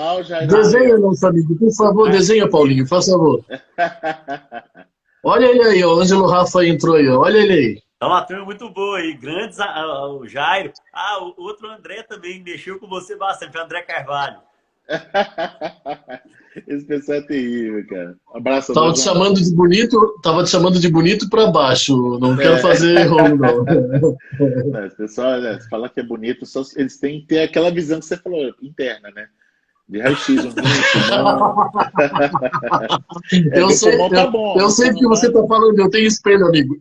Speaker 1: Desenha, nosso amigo, por favor, desenha, Paulinho, faz favor. Olha ele aí, ó, o Ângelo Rafa entrou aí, ó. Olha ele aí.
Speaker 2: Tá uma turma muito boa aí, grandes, o Jairo. O outro André também mexeu com você bastante, o André Carvalho.
Speaker 3: Esse pessoal é terrível, cara. Abraço.
Speaker 1: Tava te chamando de bonito para baixo. Não quero fazer rolo, não.
Speaker 3: Esse pessoal, se falar que é bonito, eles têm que ter aquela visão que você falou, interna, né? De raio-x,
Speaker 1: eu sei o que você tá falando, eu tenho espelho, amigo.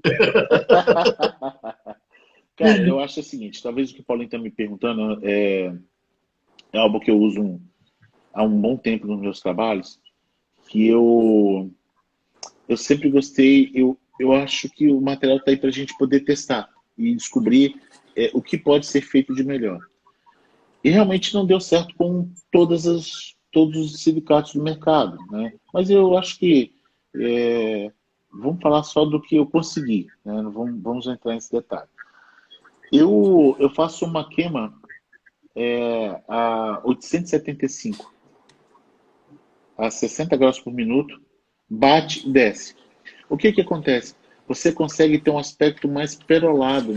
Speaker 3: Cara, eu acho o seguinte, talvez o que o Paulinho tá me perguntando é algo que eu uso há um bom tempo nos meus trabalhos, que eu sempre gostei, eu acho que o material está aí para a gente poder testar e descobrir o que pode ser feito de melhor. E realmente não deu certo com todos os silicatos do mercado, né? Mas eu acho que vamos falar só do que eu consegui, né? Não vamos entrar nesse detalhe. Eu faço uma queima a 875, a 60 graus por minuto, bate e desce. O que acontece? Você consegue ter um aspecto mais perolado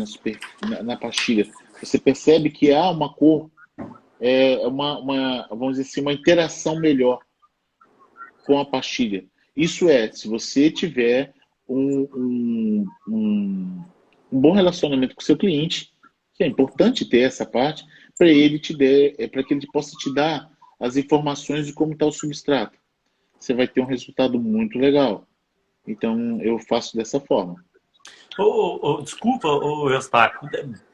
Speaker 3: na pastilha. Você percebe que há uma cor, vamos dizer assim, uma interação melhor com a pastilha. Isso se você tiver um bom relacionamento com o seu cliente, que é importante ter essa parte, para que ele possa te dar as informações de como está o substrato. você vai ter um resultado muito legal. Então, eu faço dessa forma.
Speaker 2: Desculpa, Eustáquio,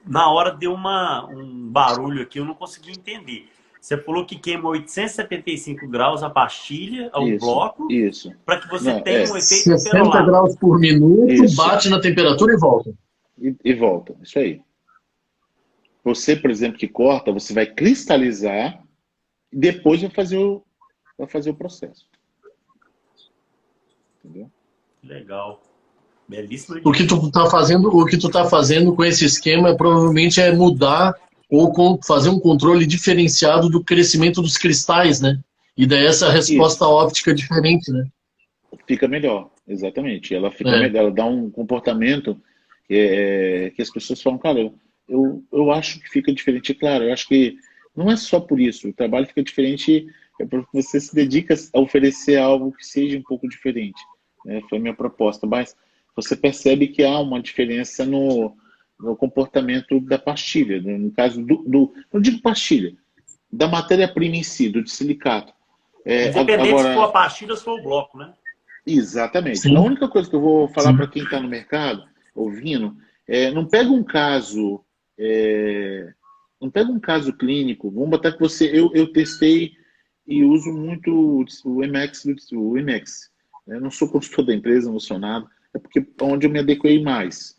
Speaker 2: na hora deu um barulho aqui, eu não consegui entender. Você falou que queima 875 graus a pastilha, o bloco, para que você tenha um efeito
Speaker 1: 60 graus por minuto, bate na temperatura e volta.
Speaker 3: E volta, isso aí. Você, por exemplo, que corta, você vai cristalizar e depois vai fazer o processo. Entendeu?
Speaker 2: Legal. Belíssimo.
Speaker 1: O que tu tá fazendo com esse esquema provavelmente é mudar ou fazer um controle diferenciado do crescimento dos cristais, né? E daí essa resposta óptica diferente, né?
Speaker 3: Fica melhor, exatamente. Ela fica melhor, ela dá um comportamento que as pessoas falam, cara, eu acho que fica diferente. Claro, eu acho que não é só por isso. O trabalho fica diferente porque você se dedica a oferecer algo que seja um pouco diferente. Né? Foi a minha proposta, mas você percebe que há uma diferença no comportamento da pastilha. No caso não digo pastilha, da matéria-prima em si, do silicato.
Speaker 2: Independente se for a pastilha ou se for o bloco, né?
Speaker 3: Exatamente.
Speaker 1: Sim.
Speaker 3: A única coisa que eu vou falar para quem está no mercado, ouvindo, não pega um caso... não pega um caso clínico. Vamos botar que eu testei e uso muito o Emax. Eu não sou consultor da empresa, não sou nada. É porque onde eu me adequei mais.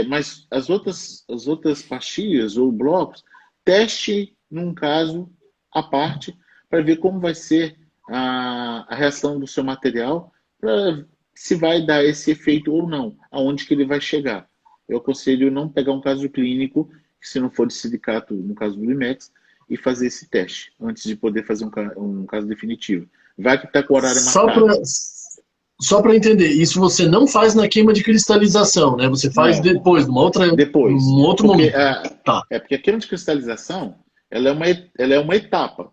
Speaker 3: Mas as outras pastilhas ou blocos, teste num caso à parte para ver como vai ser a reação do seu material, para se vai dar esse efeito ou não, aonde que ele vai chegar. Eu aconselho não pegar um caso clínico, se não for de silicato, no caso do IMEX, e fazer esse teste, antes de poder fazer um caso definitivo. Vai que está com o horário marcado.
Speaker 1: Só para entender, isso você não faz na queima de cristalização, né? Você faz depois, num outro momento.
Speaker 3: Porque a queima de cristalização, ela é uma etapa.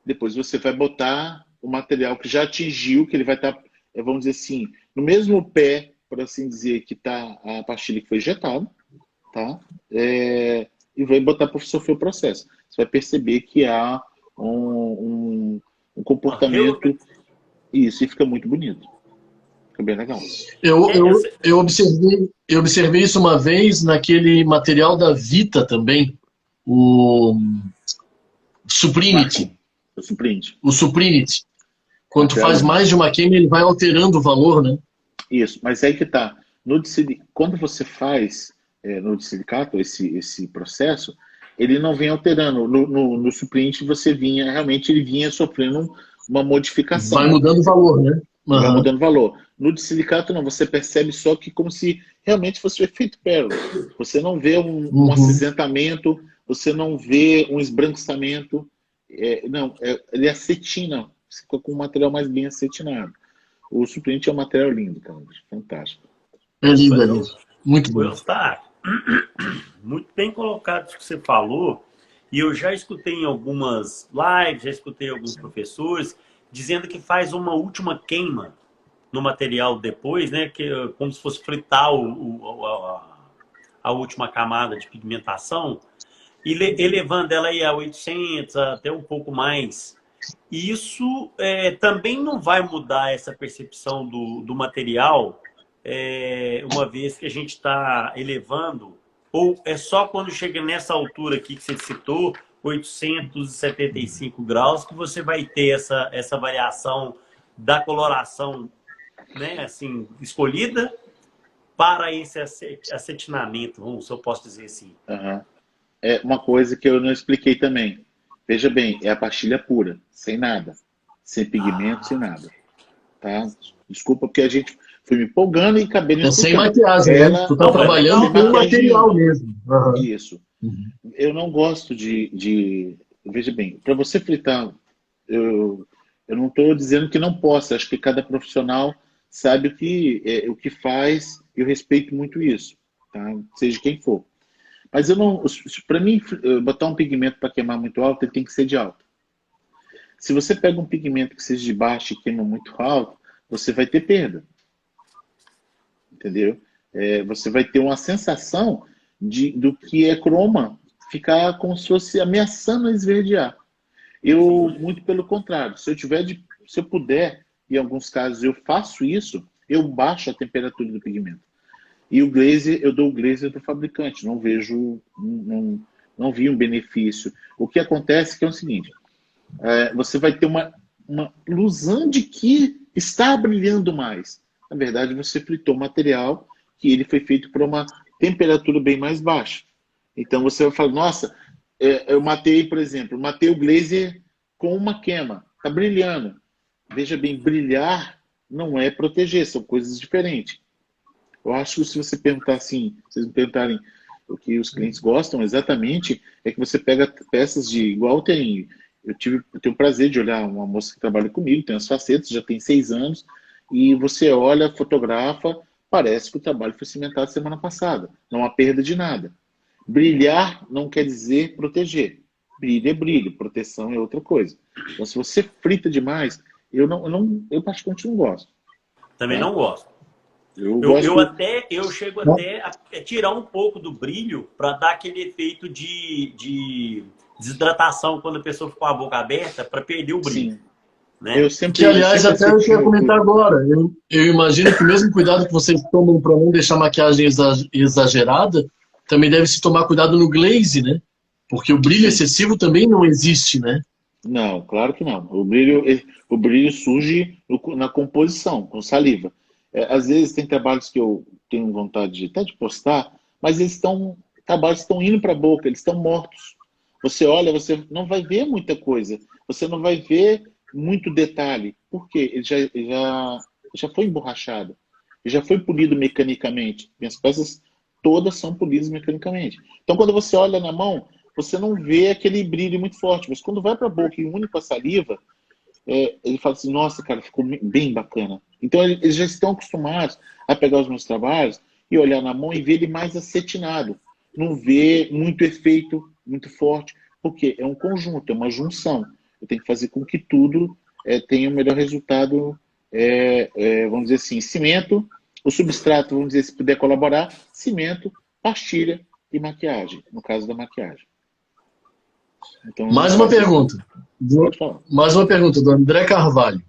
Speaker 3: Depois você vai botar o material que já atingiu, que ele vai estar, vamos dizer assim, no mesmo pé, por assim dizer, que está a pastilha que foi injetada, tá? E vai botar para sofrer o processo. Você vai perceber que há um comportamento, isso, e fica muito bonito. Fica bem legal.
Speaker 1: Eu observei isso uma vez naquele material da Vita também, o Suprinit. O Suprinit. Quando tu faz mais de uma queima, ele vai alterando o valor, né?
Speaker 3: Isso, mas aí que tá. Quando você faz no de silicato esse processo, ele não vem alterando. No Suprinit ele vinha sofrendo uma modificação.
Speaker 1: Vai mudando o valor, né?
Speaker 3: Vai mudando o valor. No de silicato não, você percebe só que como se realmente fosse o efeito pérola. Você não vê um acinzentamento, você não vê um esbranquiçamento. Ele acetina, você fica com um material mais bem acetinado. O Suprinit é um material lindo, cara, fantástico.
Speaker 1: É lindo. Muito bom.
Speaker 2: Muito bem colocado isso que você falou, e eu já escutei em algumas lives, já escutei alguns professores dizendo que faz uma última queima no material depois, né, que como se fosse fritar a última camada de pigmentação, e elevando ela aí a 800, até um pouco mais. E isso também não vai mudar essa percepção do material, uma vez que a gente está elevando, ou é só quando chega nessa altura aqui que você citou, 875 graus, que você vai ter essa variação da coloração, né, assim, escolhida para esse acetinamento, se eu posso dizer assim.
Speaker 3: É uma coisa que eu não expliquei também. Veja bem, é a pastilha pura, sem nada. Sem pigmento, sem nada. Tá? Desculpa, porque a gente foi me empolgando e acabei não
Speaker 1: sem maquiagem, né? Tu tá trabalhando com material mesmo.
Speaker 3: Isso. Eu não gosto de... Veja bem, para você fritar, eu não estou dizendo que não possa. Acho que cada profissional sabe o que faz, e eu respeito muito isso. Tá? Seja quem for. Mas para mim, botar um pigmento para queimar muito alto, ele tem que ser de alto. Se você pega um pigmento que seja de baixo e queima muito alto, você vai ter perda. Entendeu? Você vai ter uma sensação do que é croma ficar como se fosse ameaçando a esverdear. Muito pelo contrário. Se se eu puder, em alguns casos eu faço isso, eu baixo a temperatura do pigmento. E o glaze, eu dou o glaze do fabricante, não vejo, não vi um benefício. O que acontece que é o seguinte, você vai ter uma ilusão de que está brilhando mais. Na verdade, você fritou o material que ele foi feito para uma temperatura bem mais baixa. Então você vai falar, nossa, eu matei, por exemplo, matei o glaze com uma queima, está brilhando. Veja bem, brilhar não é proteger, são coisas diferentes. Eu acho que se você perguntar assim, vocês me perguntarem o que os clientes gostam exatamente, é que você pega peças de igual tem. Eu tenho o prazer de olhar uma moça que trabalha comigo, tem as facetas, já tem 6 anos, e você olha, fotografa, parece que o trabalho foi cimentado semana passada. Não há perda de nada. Brilhar não quer dizer proteger. Brilho é brilho, proteção é outra coisa. Então, se você frita demais, eu particularmente não gosto.
Speaker 2: Também não gosto. Eu chego até a tirar um pouco do brilho para dar aquele efeito de desidratação quando a pessoa ficou com a boca aberta para perder o brilho.
Speaker 3: Sim.
Speaker 2: Né?
Speaker 1: Que, aliás, até eu ia comentar agora. Eu imagino que o mesmo cuidado que vocês tomam para não deixar a maquiagem exagerada, também deve se tomar cuidado no glaze, né? Porque o brilho excessivo também não existe, né?
Speaker 3: Não, claro que não. O brilho surge na composição, com saliva. Às vezes tem trabalhos que eu tenho vontade até de postar, mas trabalhos estão indo para a boca, eles estão mortos. Você olha, você não vai ver muita coisa, você não vai ver muito detalhe. Por quê? Ele já foi emborrachado, ele já foi polido mecanicamente. Minhas peças todas são polidas mecanicamente. Então, quando você olha na mão, você não vê aquele brilho muito forte, mas quando vai para a boca e une com a saliva, ele fala assim, nossa, cara, ficou bem bacana. Então, eles já estão acostumados a pegar os meus trabalhos e olhar na mão e ver ele mais acetinado. Não vê muito efeito muito forte, porque é um conjunto, é uma junção. Eu tenho que fazer com que tudo tenha o melhor resultado, vamos dizer assim, cimento, o substrato, vamos dizer, se puder colaborar, cimento, pastilha e maquiagem, no caso da maquiagem. Então,
Speaker 1: mais uma pergunta. Mais uma pergunta do André Carvalho.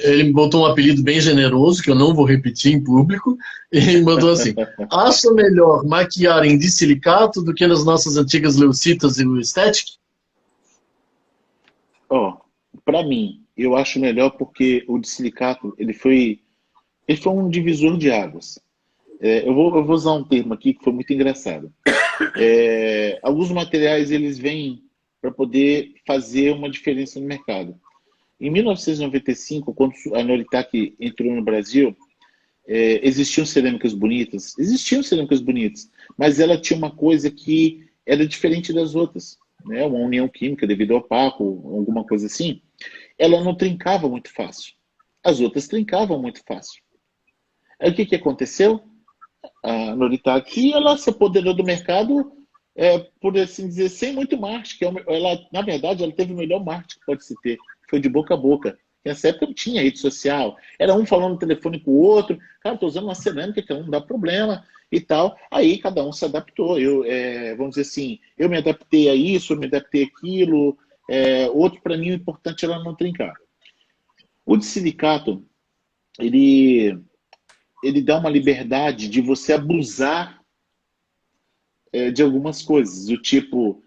Speaker 1: Ele botou um apelido bem generoso, que eu não vou repetir em público, e mandou assim: acha melhor maquiar em dissilicato do que nas nossas antigas leucitas e o Static?
Speaker 3: Para mim, eu acho melhor porque o dissilicato ele foi um divisor de águas. Eu vou usar um termo aqui que foi muito engraçado. Alguns materiais eles vêm para poder fazer uma diferença no mercado. Em 1995, quando a Noritake entrou no Brasil, existiam cerâmicas bonitas, mas ela tinha uma coisa que era diferente das outras, né? Uma união química devido ao opaco, alguma coisa assim. Ela não trincava muito fácil. As outras trincavam muito fácil. Aí o que aconteceu? A Noritake, ela se apoderou do mercado, por assim dizer, sem muito marketing. Na verdade, ela teve o melhor marketing que pode se ter. Foi de boca a boca. Nessa época não tinha rede social. Era um falando no telefone com o outro. Cara, estou usando uma cerâmica que não dá problema e tal. Aí cada um se adaptou. Vamos dizer assim, eu me adaptei a isso, eu me adaptei àquilo. Outro, para mim, o importante era não trincar. O de silicato, ele dá uma liberdade de você abusar de algumas coisas, do tipo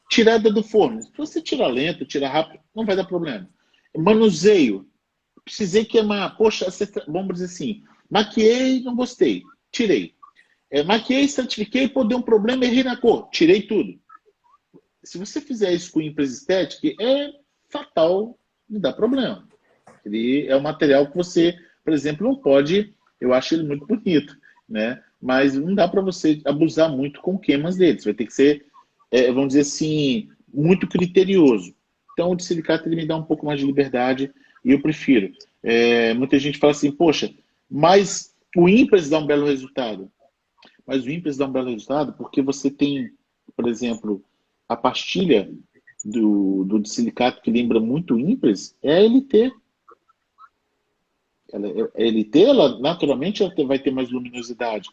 Speaker 3: tirada do forno. Se você tira lento, tira rápido, não vai dar problema. Manuseio, precisei queimar, poxa, vamos dizer assim, maquiei, não gostei, tirei. Maquiei, certifiquei, pô, deu um problema, errei na cor, tirei tudo. Se você fizer isso com Impress Estética, é fatal, não dá problema. Ele é um material que você, por exemplo, não pode, eu acho ele muito bonito, né? Mas não dá para você abusar muito com queimas dele. Você vai ter que ser, vamos dizer assim, muito criterioso. Então, o de silicato ele me dá um pouco mais de liberdade e eu prefiro. Muita gente fala assim, poxa, mas o Impress dá um belo resultado. Mas o Impress dá um belo resultado porque você tem, por exemplo, a pastilha do de silicato que lembra muito o Impress é a LT. A LT, ela, naturalmente, ela vai ter mais luminosidade.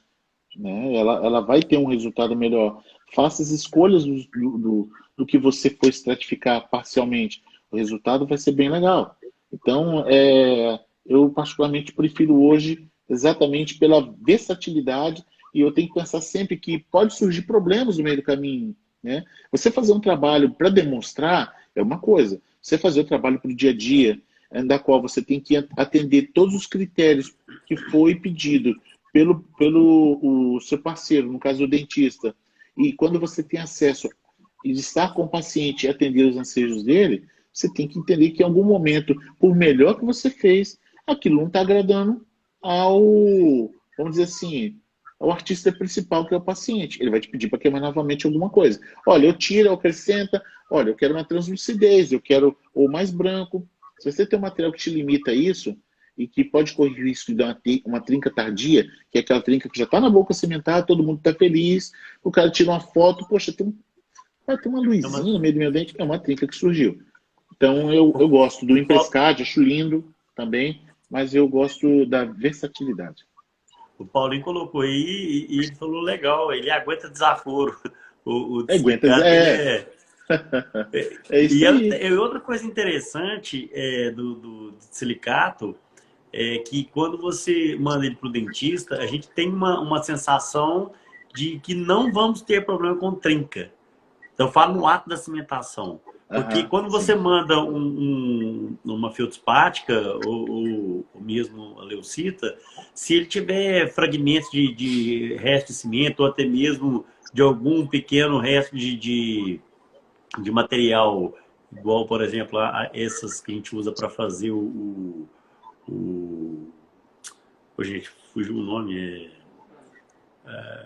Speaker 3: Né? Ela vai ter um resultado melhor. Faça as escolhas do que você for estratificar parcialmente. o resultado vai ser bem legal. Então, eu particularmente prefiro hoje exatamente pela versatilidade, e eu tenho que pensar sempre que pode surgir problemas no meio do caminho, né? Você fazer um trabalho para demonstrar é uma coisa, você fazer o trabalho para o dia a dia, da qual você tem que atender todos os critérios que foi pedido pelo o seu parceiro, no caso o dentista, e quando você tem acesso e estar com o paciente e atender os anseios dele, você tem que entender que em algum momento, por melhor que você fez, aquilo não está agradando ao, vamos dizer assim, ao artista principal, que é o paciente. Ele vai te pedir para queimar novamente alguma coisa. Olha, eu tiro, eu acrescenta, olha, eu quero uma translucidez, eu quero ou mais branco. Se você tem um material que te limita a isso, e que pode correr o risco de dar uma trinca tardia, que é aquela trinca que já está na boca cimentada, todo mundo está feliz, o cara tira uma foto, poxa, vai ter uma luzinha no meio do meu dente, é uma trinca que surgiu. Então eu gosto do Imprescad, acho lindo também, mas eu gosto da versatilidade.
Speaker 2: O Paulinho colocou aí e ele falou legal, ele aguenta desaforo. O
Speaker 3: Aguenta, é isso aí.
Speaker 2: E outra coisa interessante do silicato é que quando você manda ele para o dentista, a gente tem uma sensação de que não vamos ter problema com trinca. Então, eu falo no ato da cimentação. Porque quando você manda uma feldspática ou mesmo a leucita, se ele tiver fragmentos de resto de cimento ou até mesmo de algum pequeno resto de material, igual, por exemplo, a essas que a gente usa para fazer gente, fugiu o nome,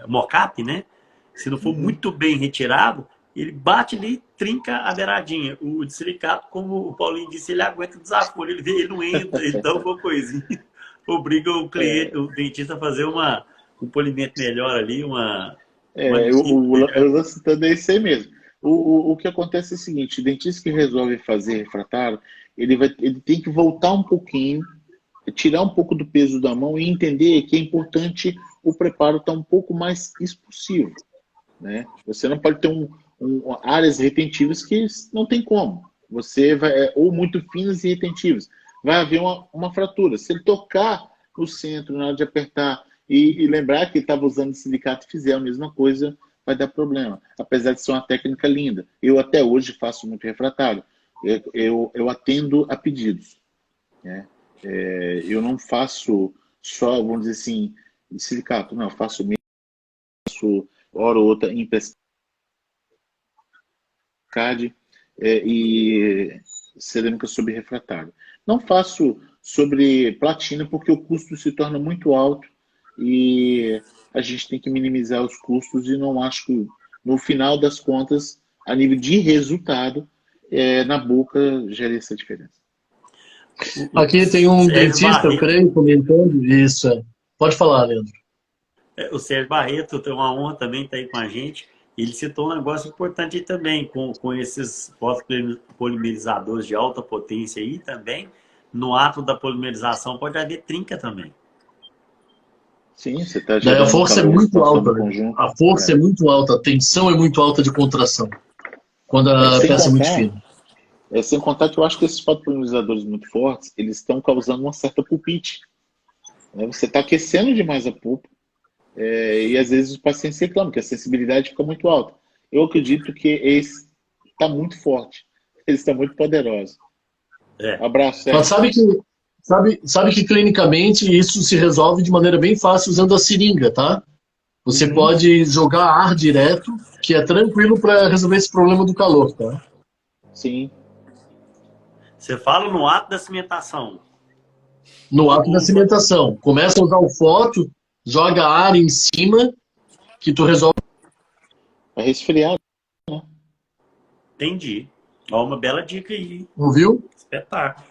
Speaker 2: mocap, né? Se não for muito bem retirado, ele bate ali e trinca a beiradinha. O de silicato, como o Paulinho disse, ele aguenta o desaforo, ele não entra, ele dá alguma coisinha. Obriga o cliente, o dentista a fazer um polimento melhor ali,
Speaker 3: o lance também é isso aí mesmo. O que acontece é o seguinte, o dentista que resolve fazer refratário, ele tem que voltar um pouquinho, tirar um pouco do peso da mão e entender que é importante o preparo estar um pouco mais expulsivo, né? Você não pode ter áreas retentivas que não tem como. Você vai, ou muito finas e retentivas. Vai haver uma fratura. Se ele tocar no centro na hora de apertar e lembrar que ele estava usando silicato e fizer a mesma coisa, vai dar problema. Apesar de ser uma técnica linda. Eu até hoje faço muito refratário. Eu atendo a pedidos, né? Eu não faço só, vamos dizer assim, de silicato. Não, eu faço hora ou outra em Pescad e cerâmica sobre refratário. Não faço sobre platina porque o custo se torna muito alto e a gente tem que minimizar os custos e não acho que no final das contas, a nível de resultado, na boca gera essa diferença.
Speaker 1: Aqui tem um dentista, eu creio, comentando isso. Pode falar, Leandro.
Speaker 2: O Sérgio Barreto tem uma honra também, está aí com a gente. Ele citou um negócio importante também, com esses polimerizadores de alta potência aí também. No ato da polimerização pode haver trinca também.
Speaker 3: Sim, você está
Speaker 1: gerando. A força é muito alta. A força é muito alta, a tensão é muito alta de contração. Quando a peça é muito fina.
Speaker 3: Sem contar que eu acho que esses fotopolimerizadores muito fortes, eles estão causando uma certa pulpite. Você está aquecendo demais a pulpa. E às vezes os pacientes reclamam que a sensibilidade fica muito alta. Eu acredito que esse está muito forte. Ele está muito poderoso. Abraço, Sérgio.
Speaker 1: Mas sabe que clinicamente isso se resolve de maneira bem fácil usando a seringa, tá? Você pode jogar ar direto, que é tranquilo para resolver esse problema do calor, tá?
Speaker 3: Sim.
Speaker 2: Você fala no ato da cimentação.
Speaker 1: No ato da cimentação. Começa a usar o foto, joga ar em cima, que tu resolve.
Speaker 3: Vai resfriar, né?
Speaker 2: Entendi. Ó, uma bela dica aí.
Speaker 1: Ouviu?
Speaker 2: Espetáculo.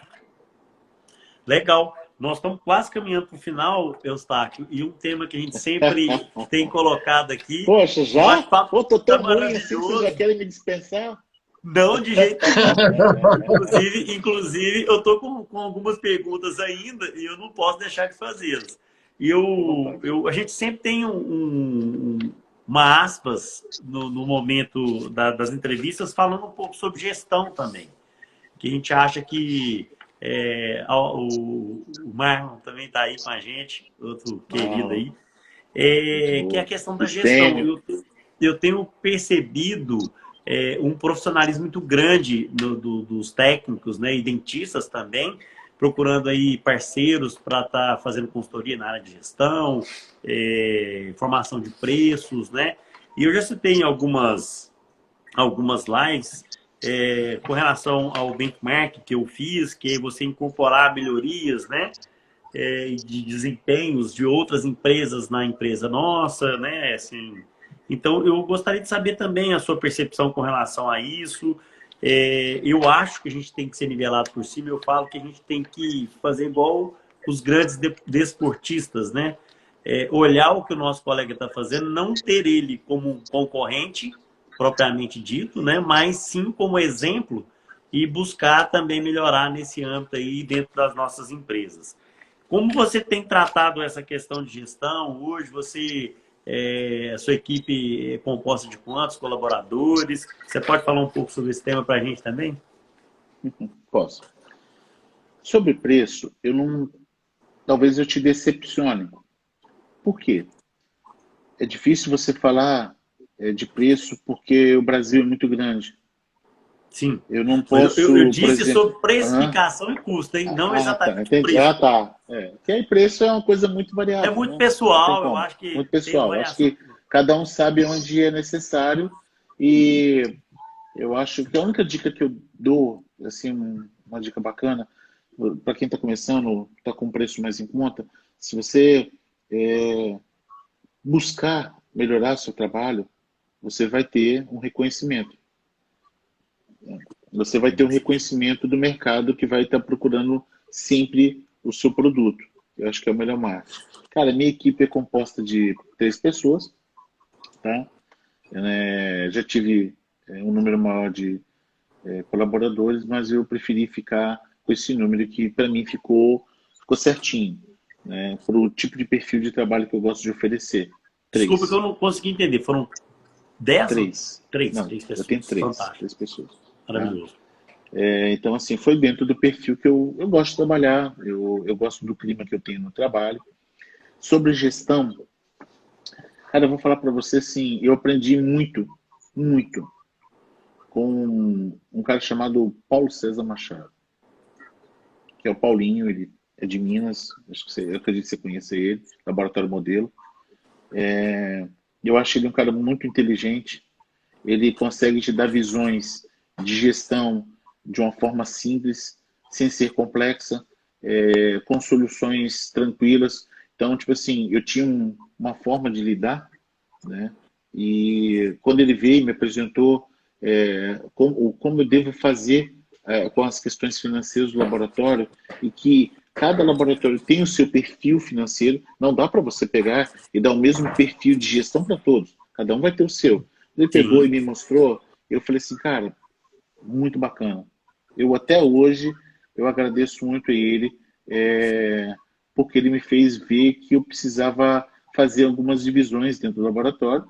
Speaker 2: Legal. Nós estamos quase caminhando para o final, Eustáquio, e um tema que a gente sempre tem colocado aqui.
Speaker 3: Poxa, já? Pô, tô tão ruim assim, vocês já querem me dispensar?
Speaker 2: Não, de jeito nenhum. Inclusive, eu estou com algumas perguntas ainda e eu não posso deixar de fazê-las. E a gente sempre tem uma aspas no momento das entrevistas falando um pouco sobre gestão também. que a gente acha que o Marlon também está aí com a gente, outro querido aí, que é a questão da gestão. Eu tenho percebido um profissionalismo muito grande dos técnicos, né, e dentistas também, procurando aí parceiros para estar fazendo consultoria na área de gestão, formação de preços, né? E eu já citei em algumas lives com relação ao benchmark que eu fiz, que é você incorporar melhorias, né, de desempenhos de outras empresas na empresa nossa, né, assim. Então, eu gostaria de saber também a sua percepção com relação a isso. Eu acho que a gente tem que ser nivelado por cima. Eu falo que a gente tem que fazer igual os grandes desportistas, né? Olhar o que o nosso colega está fazendo, não ter ele como um concorrente, propriamente dito, né? Mas sim como exemplo e buscar também melhorar nesse âmbito aí dentro das nossas empresas. Como você tem tratado essa questão de gestão hoje? A sua equipe é composta de quantos colaboradores? Você pode falar um pouco sobre esse tema para a gente também?
Speaker 3: Posso. Sobre preço, talvez eu te decepcione. Por quê? É difícil você falar de preço porque o Brasil é muito grande.
Speaker 2: Sim.
Speaker 3: Eu não posso.
Speaker 2: Eu disse sobre precificação e custo, hein? Não exatamente preço.
Speaker 3: Tá. Porque aí preço é uma coisa muito variável.
Speaker 2: É muito pessoal, eu acho que.
Speaker 3: Muito pessoal. Acho que cada um sabe onde é necessário. E eu acho que a única dica que eu dou, assim, uma dica bacana, para quem está começando, está com um preço mais em conta, se você buscar melhorar seu trabalho, você vai ter um reconhecimento. Você vai ter um reconhecimento do mercado que vai estar procurando sempre o seu produto. Eu acho que é o melhor marketing. Cara, minha equipe é composta de 3 pessoas, tá? Já tive um número maior de colaboradores, mas eu preferi ficar com esse número que, para mim, ficou certinho, né? Para o tipo de perfil de trabalho que eu gosto de oferecer. 3.
Speaker 2: Desculpa que eu não consegui entender. Foram 10?
Speaker 3: 3.
Speaker 2: Três pessoas.
Speaker 3: Eu tenho 3.
Speaker 2: Fantástico.
Speaker 3: 3 pessoas.
Speaker 2: Maravilhoso.
Speaker 3: Tá? Então, assim, foi dentro do perfil que eu gosto de trabalhar, eu gosto do clima que eu tenho no trabalho. Sobre gestão, cara, eu vou falar para você, assim, eu aprendi muito com um cara chamado Paulo César Machado, que é o Paulinho, ele é de Minas, eu acredito que você conheça ele, Laboratório Modelo. Eu acho ele um cara muito inteligente, ele consegue te dar visões de gestão de uma forma simples, sem ser complexa, com soluções tranquilas. Então, tipo assim, eu tinha uma forma de lidar, né? E quando ele veio e me apresentou como eu devo fazer com as questões financeiras do laboratório, e que cada laboratório tem o seu perfil financeiro, não dá para você pegar e dar o mesmo perfil de gestão para todos, cada um vai ter o seu. Ele pegou e me mostrou, eu falei assim, cara, muito bacana. Até hoje, eu agradeço muito a ele, porque ele me fez ver que eu precisava fazer algumas divisões dentro do laboratório,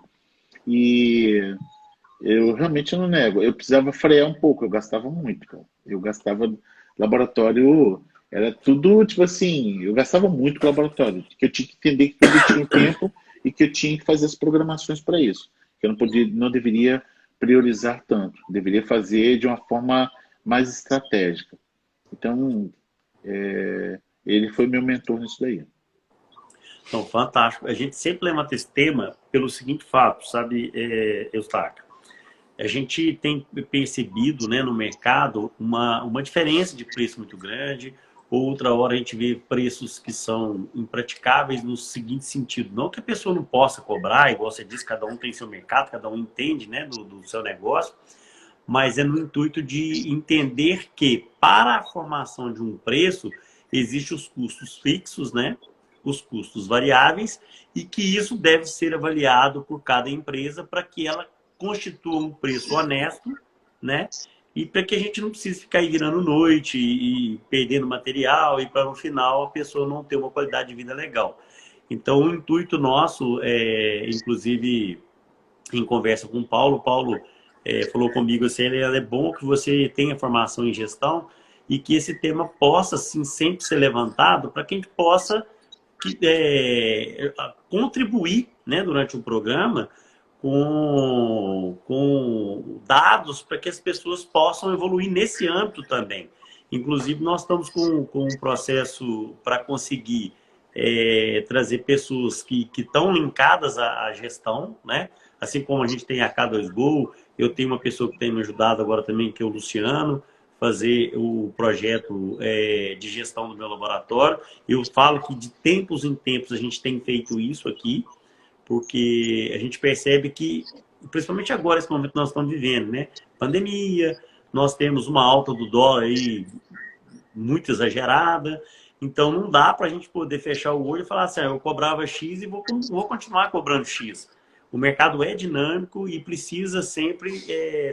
Speaker 3: e eu realmente não nego, eu precisava frear um pouco, eu gastava muito, cara. Eu gastava, laboratório, era tudo, tipo assim, eu gastava muito com o laboratório, que eu tinha que entender que tudo tinha um tempo e que eu tinha que fazer as programações para isso, que eu não deveria priorizar tanto, deveria fazer de uma forma mais estratégica. Então, ele foi meu mentor nisso daí.
Speaker 2: Então, fantástico. A gente sempre levanta esse tema pelo seguinte fato, sabe, Eustáquio? A gente tem percebido, né, no mercado uma diferença de preço muito grande. Outra hora a gente vê preços que são impraticáveis no seguinte sentido. Não que a pessoa não possa cobrar, igual você disse, cada um tem seu mercado, cada um entende, né, do seu negócio, mas é no intuito de entender que para a formação de um preço existem os custos fixos, né, os custos variáveis, e que isso deve ser avaliado por cada empresa para que ela constitua um preço honesto, né? E para que a gente não precise ficar aí virando noite e perdendo material e para no final a pessoa não ter uma qualidade de vida legal. Então, o intuito nosso, inclusive em conversa com o Paulo falou comigo assim, é bom que você tenha formação em gestão e que esse tema possa, assim, sempre ser levantado para que a gente possa contribuir, né, durante o programa com dados para que as pessoas possam evoluir nesse âmbito também. Inclusive, nós estamos com um processo para conseguir trazer pessoas que estão linkadas à gestão, né? Assim como a gente tem a K2Go, eu tenho uma pessoa que tem me ajudado agora também, que é o Luciano, fazer o projeto de gestão do meu laboratório. Eu falo que de tempos em tempos a gente tem feito isso aqui, porque a gente percebe que, principalmente agora, esse momento que nós estamos vivendo, né? Pandemia, nós temos uma alta do dólar aí muito exagerada, então não dá para a gente poder fechar o olho e falar assim, eu cobrava X e vou continuar cobrando X. O mercado é dinâmico e precisa sempre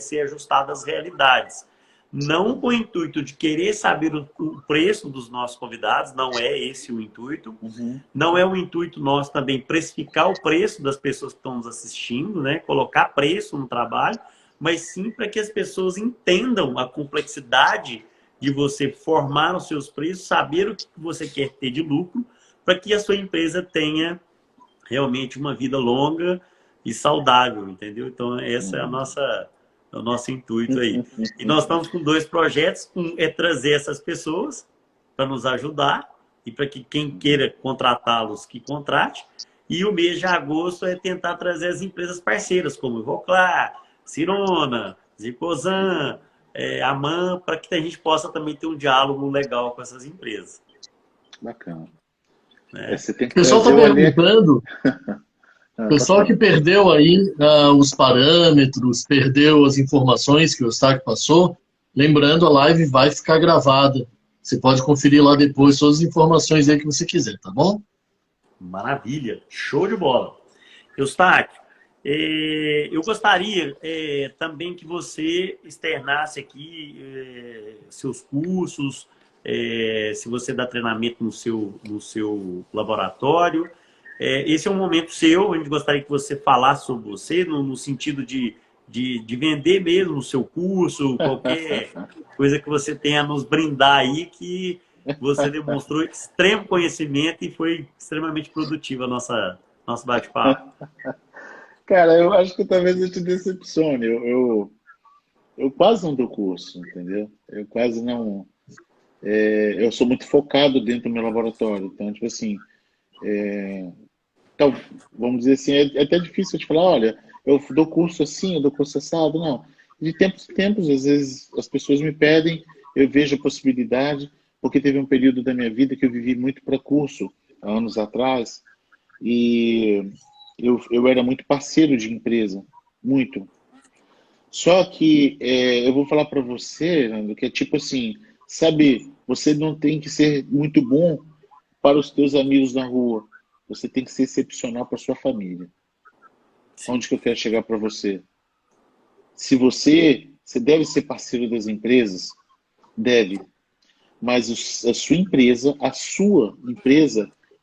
Speaker 2: ser ajustado às realidades. Não com o intuito de querer saber o preço dos nossos convidados, não é esse o intuito.
Speaker 3: Uhum.
Speaker 2: Não é o intuito nosso também precificar o preço das pessoas que estão nos assistindo, né? Colocar preço no trabalho, mas sim para que as pessoas entendam a complexidade de você formar os seus preços, saber o que você quer ter de lucro, para que a sua empresa tenha realmente uma vida longa e saudável, entendeu? Então, essa é o nosso intuito aí. E nós estamos com 2 projetos. Um é trazer essas pessoas para nos ajudar e para que quem queira contratá-los, que contrate. E o mês de agosto é tentar trazer as empresas parceiras, como Ivoclar, Cirona, Zicosan, Aman, para que a gente possa também ter um diálogo legal com essas empresas.
Speaker 3: Bacana.
Speaker 1: Você tem que o pessoal está perguntando, o pessoal que perdeu aí os parâmetros, perdeu as informações que o Eustáquio passou, lembrando, a live vai ficar gravada. Você pode conferir lá depois todas as informações aí que você quiser, tá bom?
Speaker 2: Maravilha, show de bola. Eustáquio, eu gostaria também que você externasse aqui seus cursos, se você dá treinamento no seu laboratório. Esse é um momento seu, a gente gostaria que você falasse sobre você, no sentido de vender mesmo o seu curso, qualquer coisa que você tenha a nos brindar aí, que você demonstrou extremo conhecimento e foi extremamente produtiva nosso bate-papo.
Speaker 3: Cara, eu acho que talvez eu te decepcione. Eu quase não dou curso, entendeu? Eu quase não... eu sou muito focado dentro do meu laboratório. Então, tipo assim... então, vamos dizer assim, é até difícil de falar, olha, eu dou curso assim, eu dou curso assado. Não. De tempos em tempos, às vezes, as pessoas me pedem, eu vejo a possibilidade, porque teve um período da minha vida que eu vivi muito para curso, há anos atrás, e... Eu era muito parceiro de empresa, muito. Só que eu vou falar para você, Nando, que é tipo assim, sabe, você não tem que ser muito bom para os teus amigos na rua, você tem que ser excepcional para sua família. Onde que eu quero chegar para você? Se você deve ser parceiro das empresas, deve, mas a sua empresa,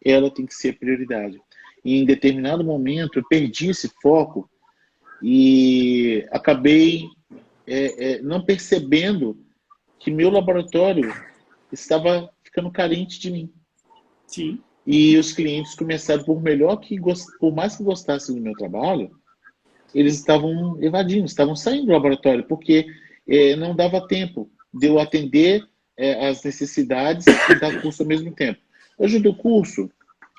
Speaker 3: ela tem que ser prioridade. E em determinado momento eu perdi esse foco e acabei não percebendo que meu laboratório estava ficando carente de mim.
Speaker 2: Sim.
Speaker 3: E os clientes começaram, por mais que gostassem do meu trabalho, eles estavam evadindo, estavam saindo do laboratório, porque não dava tempo de eu atender as necessidades e dar curso ao mesmo tempo. Hoje eu dou curso.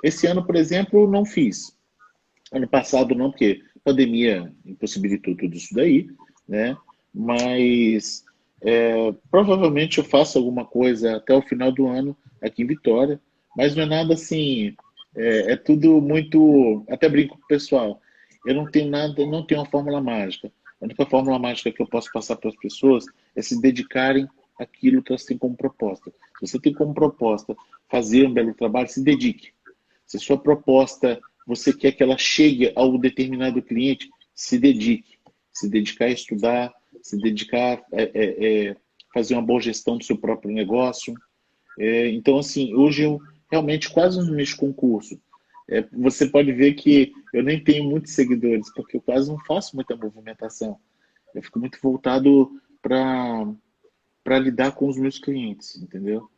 Speaker 3: Esse ano, por exemplo, não fiz. Ano passado não, porque a pandemia impossibilitou tudo isso daí, né? Mas provavelmente eu faço alguma coisa até o final do ano aqui em Vitória, mas não é nada assim, é tudo muito... Até brinco com o pessoal, eu não tenho nada, não tenho uma fórmula mágica. A única fórmula mágica que eu posso passar para as pessoas é se dedicarem àquilo que elas têm como proposta. Se você tem como proposta fazer um belo trabalho, se dedique. Se sua proposta, você quer que ela chegue ao determinado cliente, se dedique. Se dedicar a estudar, se dedicar a fazer uma boa gestão do seu próprio negócio. Então, assim, hoje eu realmente quase não mexo com curso. Você pode ver que eu nem tenho muitos seguidores, porque eu quase não faço muita movimentação. Eu fico muito voltado para lidar com os meus clientes, entendeu?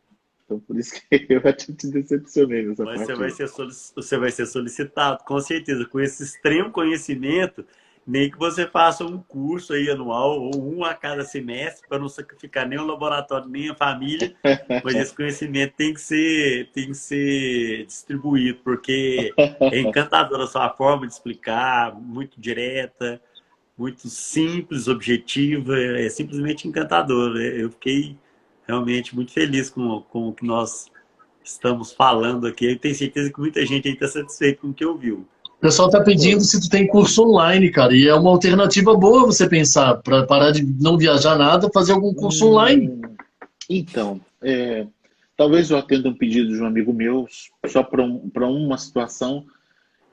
Speaker 3: Então, por isso que eu até te decepcionei nessa
Speaker 2: Mas
Speaker 3: parte aí.
Speaker 2: você vai ser solicitado, com certeza, com esse extremo conhecimento, nem que você faça um curso aí anual, ou um a cada semestre, para não sacrificar nem o laboratório, nem a família, mas esse conhecimento tem que ser distribuído, porque é encantadora a sua forma de explicar, muito direta, muito simples, objetiva, é simplesmente encantador. Eu fiquei realmente muito feliz com o que nós estamos falando aqui. Eu tenho certeza que muita gente aí está satisfeito com o que ouviu.
Speaker 1: O pessoal está pedindo
Speaker 3: Pô,
Speaker 1: se tu tem curso online, cara, e é uma alternativa boa você pensar, para parar de não viajar nada, fazer algum curso online.
Speaker 3: hum, então, talvez eu atenda um pedido de um amigo meu, só para uma situação,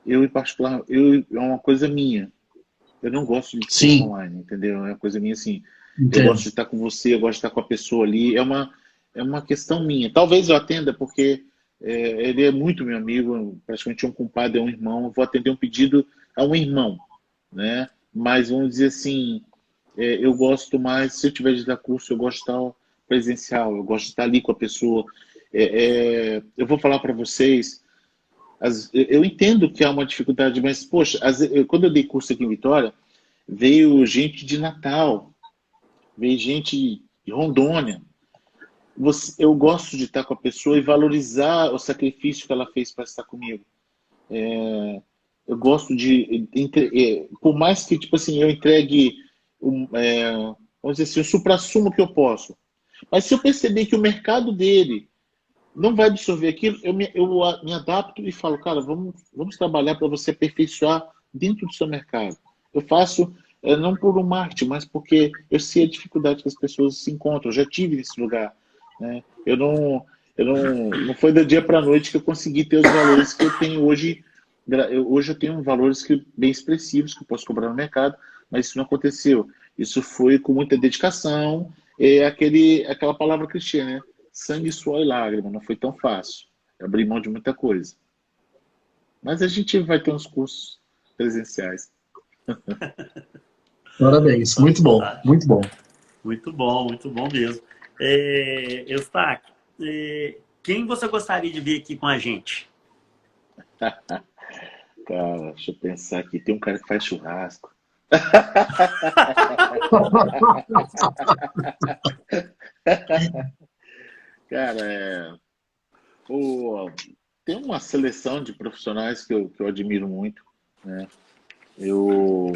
Speaker 3: eu em particular, é uma coisa minha. Eu não gosto de curso
Speaker 1: Sim,
Speaker 3: online, entendeu? É uma coisa minha assim. Eu gosto
Speaker 1: entendo.
Speaker 3: de estar com você, eu gosto de estar com a pessoa ali. É uma questão minha. Talvez eu atenda porque ele é muito meu amigo, praticamente um compadre, é um irmão. Eu vou atender um pedido a um irmão, né? Mas vamos dizer assim, eu gosto mais, se eu tiver de dar curso, eu gosto de estar presencial, eu gosto de estar ali com a pessoa. Eu vou falar para vocês, eu entendo que há uma dificuldade, mas, poxa, quando eu dei curso aqui em Vitória, veio gente de Natal, veio gente de Rondônia. Eu gosto de estar com a pessoa e valorizar o sacrifício que ela fez para estar comigo. Eu gosto por mais que, tipo assim, eu entregue, vamos dizer assim, o suprassumo que eu posso. Mas se eu perceber que o mercado dele não vai absorver aquilo, eu me adapto e falo, cara, vamos trabalhar para você aperfeiçoar dentro do seu mercado. Eu faço, não por um marketing, mas porque eu sei a dificuldade que as pessoas se encontram. Eu já tive nesse lugar, né? Não foi do dia para a noite que eu consegui ter os valores que eu tenho hoje. Hoje eu tenho valores bem expressivos que eu posso cobrar no mercado, mas isso não aconteceu. Isso foi com muita dedicação, aquela palavra clichê, né? Sangue, suor e lágrima. Não foi tão fácil. Eu abri mão de muita coisa. Mas a gente vai ter uns cursos presenciais.
Speaker 1: Parabéns, muito bom,
Speaker 2: Fantástico.
Speaker 1: muito bom.
Speaker 2: Muito bom mesmo. Eustáquio, quem você gostaria de ver aqui com a gente?
Speaker 3: Cara, deixa eu pensar aqui. Tem um cara que faz churrasco. Cara, tem uma seleção de profissionais que eu admiro muito, né? Eu,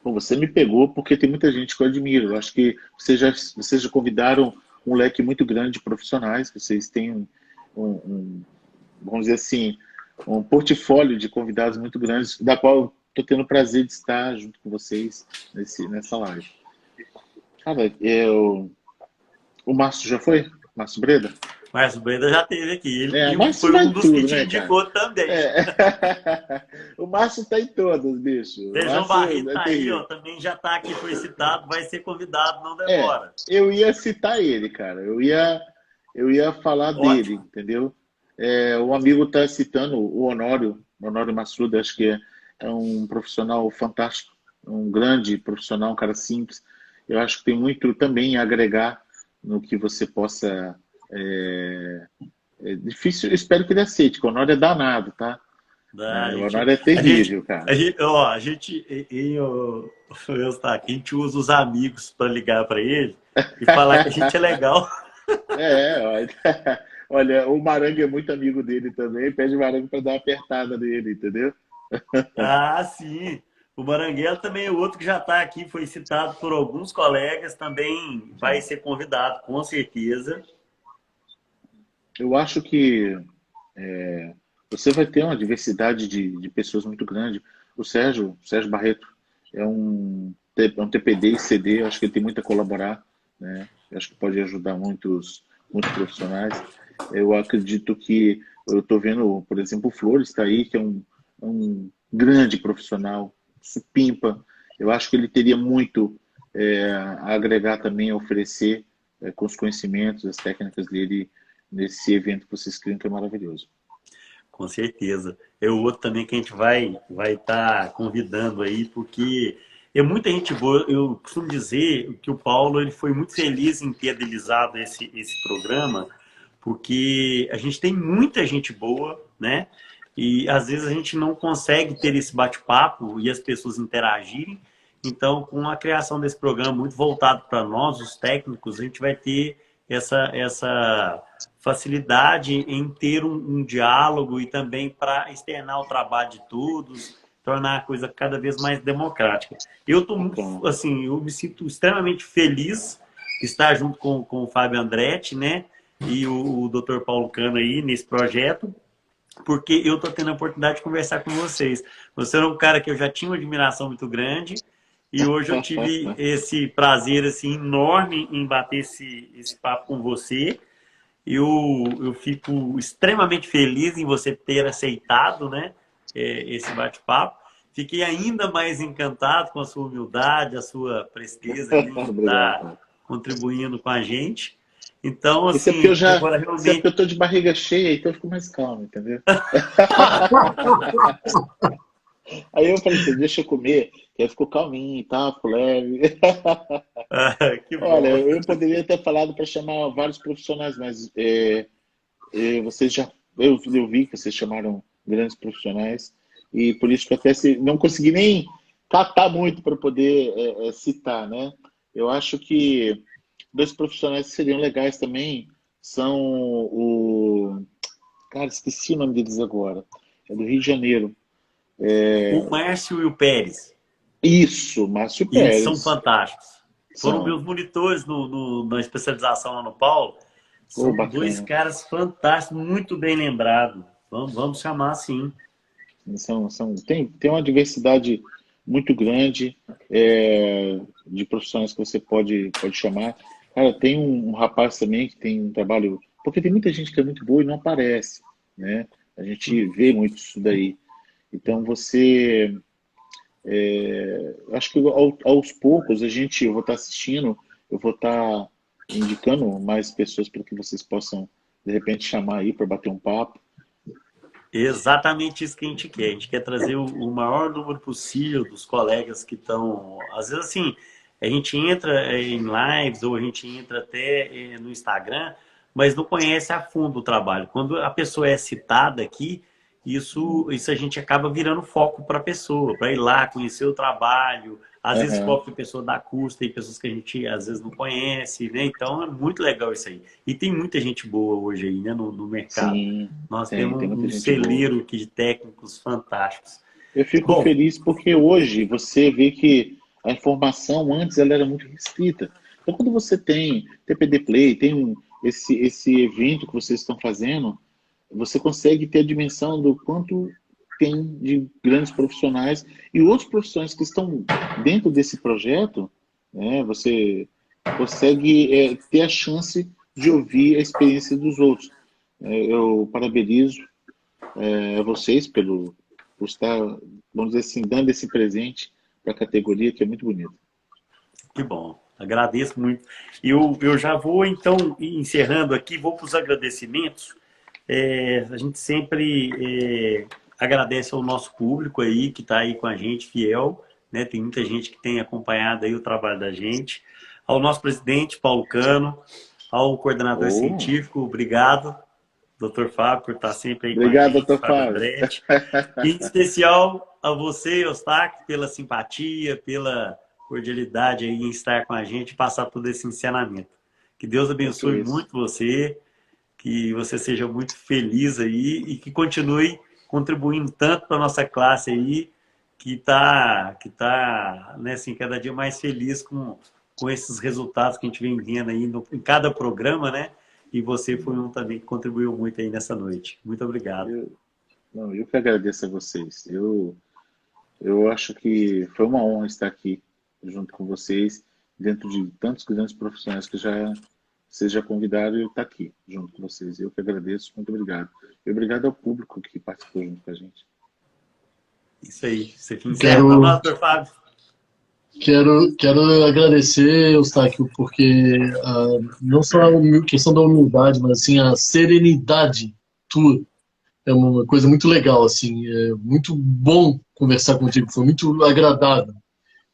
Speaker 3: Bom, você me pegou porque tem muita gente que eu admiro. Eu acho que vocês já convidaram um leque muito grande de profissionais. Vocês têm vamos dizer assim, um portfólio de convidados muito grandes, da qual eu estou tendo o prazer de estar junto com vocês nessa live. Cara, o Márcio já foi? Márcio Breda?
Speaker 2: Márcio Breda já esteve aqui.
Speaker 3: O
Speaker 2: E
Speaker 3: Márcio
Speaker 2: foi
Speaker 3: vai
Speaker 2: um
Speaker 3: em
Speaker 2: dos que
Speaker 3: tudo,
Speaker 2: te
Speaker 3: né, cara?
Speaker 2: indicou também.
Speaker 3: O Márcio está em todas, bicho. O
Speaker 2: Feijão
Speaker 3: Márcio
Speaker 2: Barreto
Speaker 3: é
Speaker 2: tá aí, ó.
Speaker 3: terrível.
Speaker 2: Também já está aqui, foi citado, vai ser convidado, não demora.
Speaker 3: Eu ia citar ele, cara. Eu ia falar dele,
Speaker 2: Ótimo.
Speaker 3: entendeu? O amigo está citando o Honório Massuda, acho que é um profissional fantástico, um grande profissional, um cara simples. Eu acho que tem muito também a agregar no que você possa. É difícil, eu espero que ele aceite, que o Honório é danado, tá?
Speaker 2: A
Speaker 3: O
Speaker 2: gente,
Speaker 3: Honório é terrível, cara.
Speaker 2: a gente usa os amigos para ligar para ele e falar que a gente é legal.
Speaker 3: Olha, olha, o Marangue é muito amigo dele também, pede o Marangue para dar uma apertada nele, entendeu?
Speaker 2: Ah, sim. O Maranguelo também é outro que já está aqui, foi citado por alguns colegas, também vai ser convidado, com certeza.
Speaker 3: Eu acho que você vai ter uma diversidade de pessoas muito grande. O Sérgio Barreto é um TPD e CD, eu acho que ele tem muito a colaborar, né? Eu acho que pode ajudar muitos profissionais. Eu acredito que eu estou vendo, por exemplo, o Flores está aí, que é um grande profissional, supimpa. Eu acho que ele teria muito a agregar também, a oferecer com os conhecimentos, as técnicas dele nesse evento que vocês criam, que é maravilhoso.
Speaker 2: Com certeza. É o outro também que a gente vai estar convidando aí, porque É muita gente boa. Eu costumo dizer que o Paulo ele foi muito feliz em ter idealizado esse programa, porque a gente tem muita gente boa, né? E às vezes a gente não consegue ter esse bate-papo e as pessoas interagirem. Então, com a criação desse programa muito voltado para nós, os técnicos, a gente vai ter essa facilidade em ter um diálogo e também para externar o trabalho de todos, tornar a coisa cada vez mais democrática. Eu tô assim, eu me sinto extremamente feliz de estar junto com o Fábio Andretti, né? E o Dr. Paulo Cano aí nesse projeto, porque eu tô tendo a oportunidade de conversar com vocês. Você era um cara que eu já tinha uma admiração muito grande e hoje eu tive esse prazer assim enorme em bater esse papo com você. Eu fico extremamente feliz em você ter aceitado, né, esse bate-papo. Fiquei ainda mais encantado com a sua humildade, a sua presteza de estar contribuindo com a gente. Então, assim,
Speaker 3: agora realmente... Isso é porque eu estou de barriga cheia, então eu fico mais calmo, entendeu? Aí eu falei assim, deixa eu comer, que aí ficou calminho e tal, ficou leve.
Speaker 2: Que bom.
Speaker 3: Olha, eu poderia ter falado para chamar vários profissionais, mas vocês já... Eu vi que vocês chamaram grandes profissionais, e por isso que até não consegui nem catar muito para poder citar, né? Eu acho que dois profissionais que seriam legais também são o... Cara, esqueci o nome deles agora. É do Rio de Janeiro.
Speaker 2: O Márcio e o Pérez.
Speaker 3: Isso, Márcio Pérez.
Speaker 2: Eles são fantásticos. Foram meus monitores na especialização lá no Paulo. São dois caras fantásticos, muito bem lembrados. Vamos chamar assim.
Speaker 3: Tem uma diversidade muito grande de profissionais que você pode chamar. Cara, tem um rapaz também que tem um trabalho... Porque tem muita gente que é muito boa e não aparece, né? A gente vê muito isso daí. Então, você... acho que aos poucos eu vou estar assistindo, eu vou estar indicando mais pessoas para que vocês possam, de repente, chamar aí para bater um papo.
Speaker 2: Exatamente isso que a gente quer. A gente quer trazer o maior número possível dos colegas que estão... Às vezes, assim, a gente entra em lives ou a gente entra até no Instagram, mas não conhece a fundo o trabalho. Quando a pessoa é citada aqui, isso a gente acaba virando foco para a pessoa, para ir lá, conhecer o trabalho. Às vezes, própria pessoa dá curso, tem pessoas que a gente às vezes não conhece, né? Então é muito legal isso aí. E tem muita gente boa hoje aí, né, no mercado.
Speaker 3: Sim,
Speaker 2: nós temos um celeiro aqui de técnicos fantásticos.
Speaker 3: Eu fico feliz porque hoje você vê que a informação antes ela era muito restrita. Então, quando você tem TPD Play, tem esse evento que vocês estão fazendo, você consegue ter a dimensão do quanto tem de grandes profissionais e outros profissionais que estão dentro desse projeto, né, você consegue ter a chance de ouvir a experiência dos outros. Eu parabenizo vocês por estar, vamos dizer assim, dando esse presente para a categoria, que é muito bonito.
Speaker 2: Que bom. Agradeço muito. Eu já vou, então, encerrando aqui, vou para os agradecimentos. A gente sempre agradece ao nosso público aí, que está aí com a gente, fiel, né? Tem muita gente que tem acompanhado aí o trabalho da gente. Ao nosso presidente, Paulo Cano, ao coordenador científico, obrigado, Dr. Fábio, por estar sempre aí
Speaker 3: obrigado,
Speaker 2: com a gente.
Speaker 3: Dr. Fábio.
Speaker 2: E em especial a você, Eustáquio, pela simpatia, pela cordialidade aí em estar com a gente e passar todo esse ensinamento. Que Deus abençoe muito você, que você seja muito feliz aí e que continue contribuindo tanto para a nossa classe aí, que está né, assim, cada dia mais feliz com esses resultados que a gente vem vendo aí em cada programa, né? E você foi um também que contribuiu muito aí nessa noite. Muito obrigado.
Speaker 3: Eu que agradeço a vocês. Eu acho que foi uma honra estar aqui junto com vocês, dentro de tantos grandes profissionais que vocês já convidaram e eu estar aqui junto com vocês. Eu que agradeço, muito obrigado. E obrigado ao público que participou junto com a gente.
Speaker 2: Isso aí. Você encerra, Dr. Fábio.
Speaker 1: Quero agradecer, Eustáquio, porque não só a questão da humildade, mas assim, a serenidade tua é uma coisa muito legal, assim, é muito bom conversar contigo, foi muito agradável.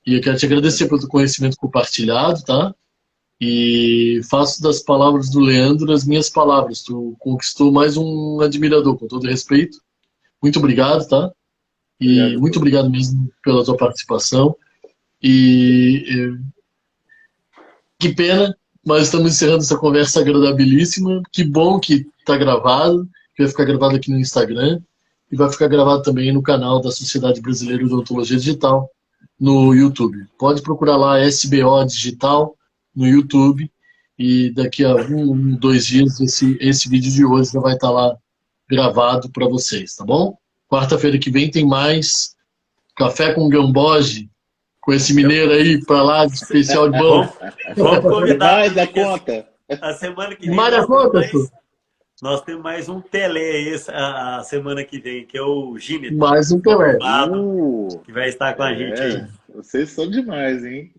Speaker 1: E eu quero te agradecer pelo conhecimento compartilhado, tá? E faço das palavras do Leandro as minhas palavras. Tu conquistou mais um admirador, com todo respeito. Muito obrigado, tá? E
Speaker 3: Obrigado,
Speaker 1: muito obrigado mesmo pela tua participação. E que pena, mas estamos encerrando essa conversa agradabilíssima. Que bom que está gravado, que vai ficar gravado aqui no Instagram e vai ficar gravado também no canal da Sociedade Brasileira de Odontologia Digital no YouTube. Pode procurar lá SBO Digital no YouTube e daqui a 2 dias esse vídeo de hoje já vai estar lá gravado para vocês, tá bom? Quarta-feira que vem tem mais Café com Gamboge, com esse mineiro aí para lá, de especial de bom.
Speaker 2: Vamos convidar.
Speaker 3: Mais da conta.
Speaker 2: A semana que vem
Speaker 1: Mais da conta,
Speaker 2: nós temos mais um Pelé a semana que vem, que é o Gineto.
Speaker 1: Mais um Pelé.
Speaker 2: Que vai estar com a gente aí.
Speaker 3: Vocês são demais, hein?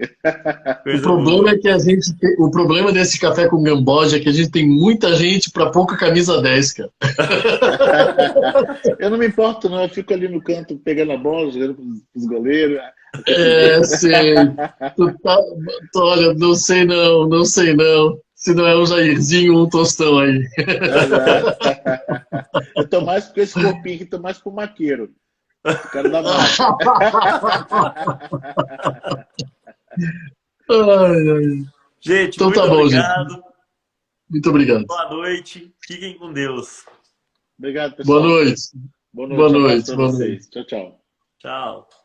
Speaker 1: O problema desse Café com Gamboge é que a gente tem muita gente para pouca camisa 10, cara.
Speaker 3: Eu não me importo, não. Eu fico ali no canto pegando a bola, jogando pros goleiros.
Speaker 1: Sei. Olha, não sei não. Se não é um Jairzinho ou um Tostão aí.
Speaker 3: Eu tô mais com esse corpinho aqui, tô mais pro maqueiro. Eu quero dar mais.
Speaker 2: Gente,
Speaker 1: então,
Speaker 2: muito
Speaker 1: tá bom,
Speaker 2: obrigado.
Speaker 1: Gente. Muito obrigado.
Speaker 2: Boa noite. Fiquem com Deus.
Speaker 3: Obrigado, pessoal.
Speaker 1: Boa noite.
Speaker 3: Boa noite. Boa noite.
Speaker 1: Tchau, tchau.
Speaker 2: Tchau.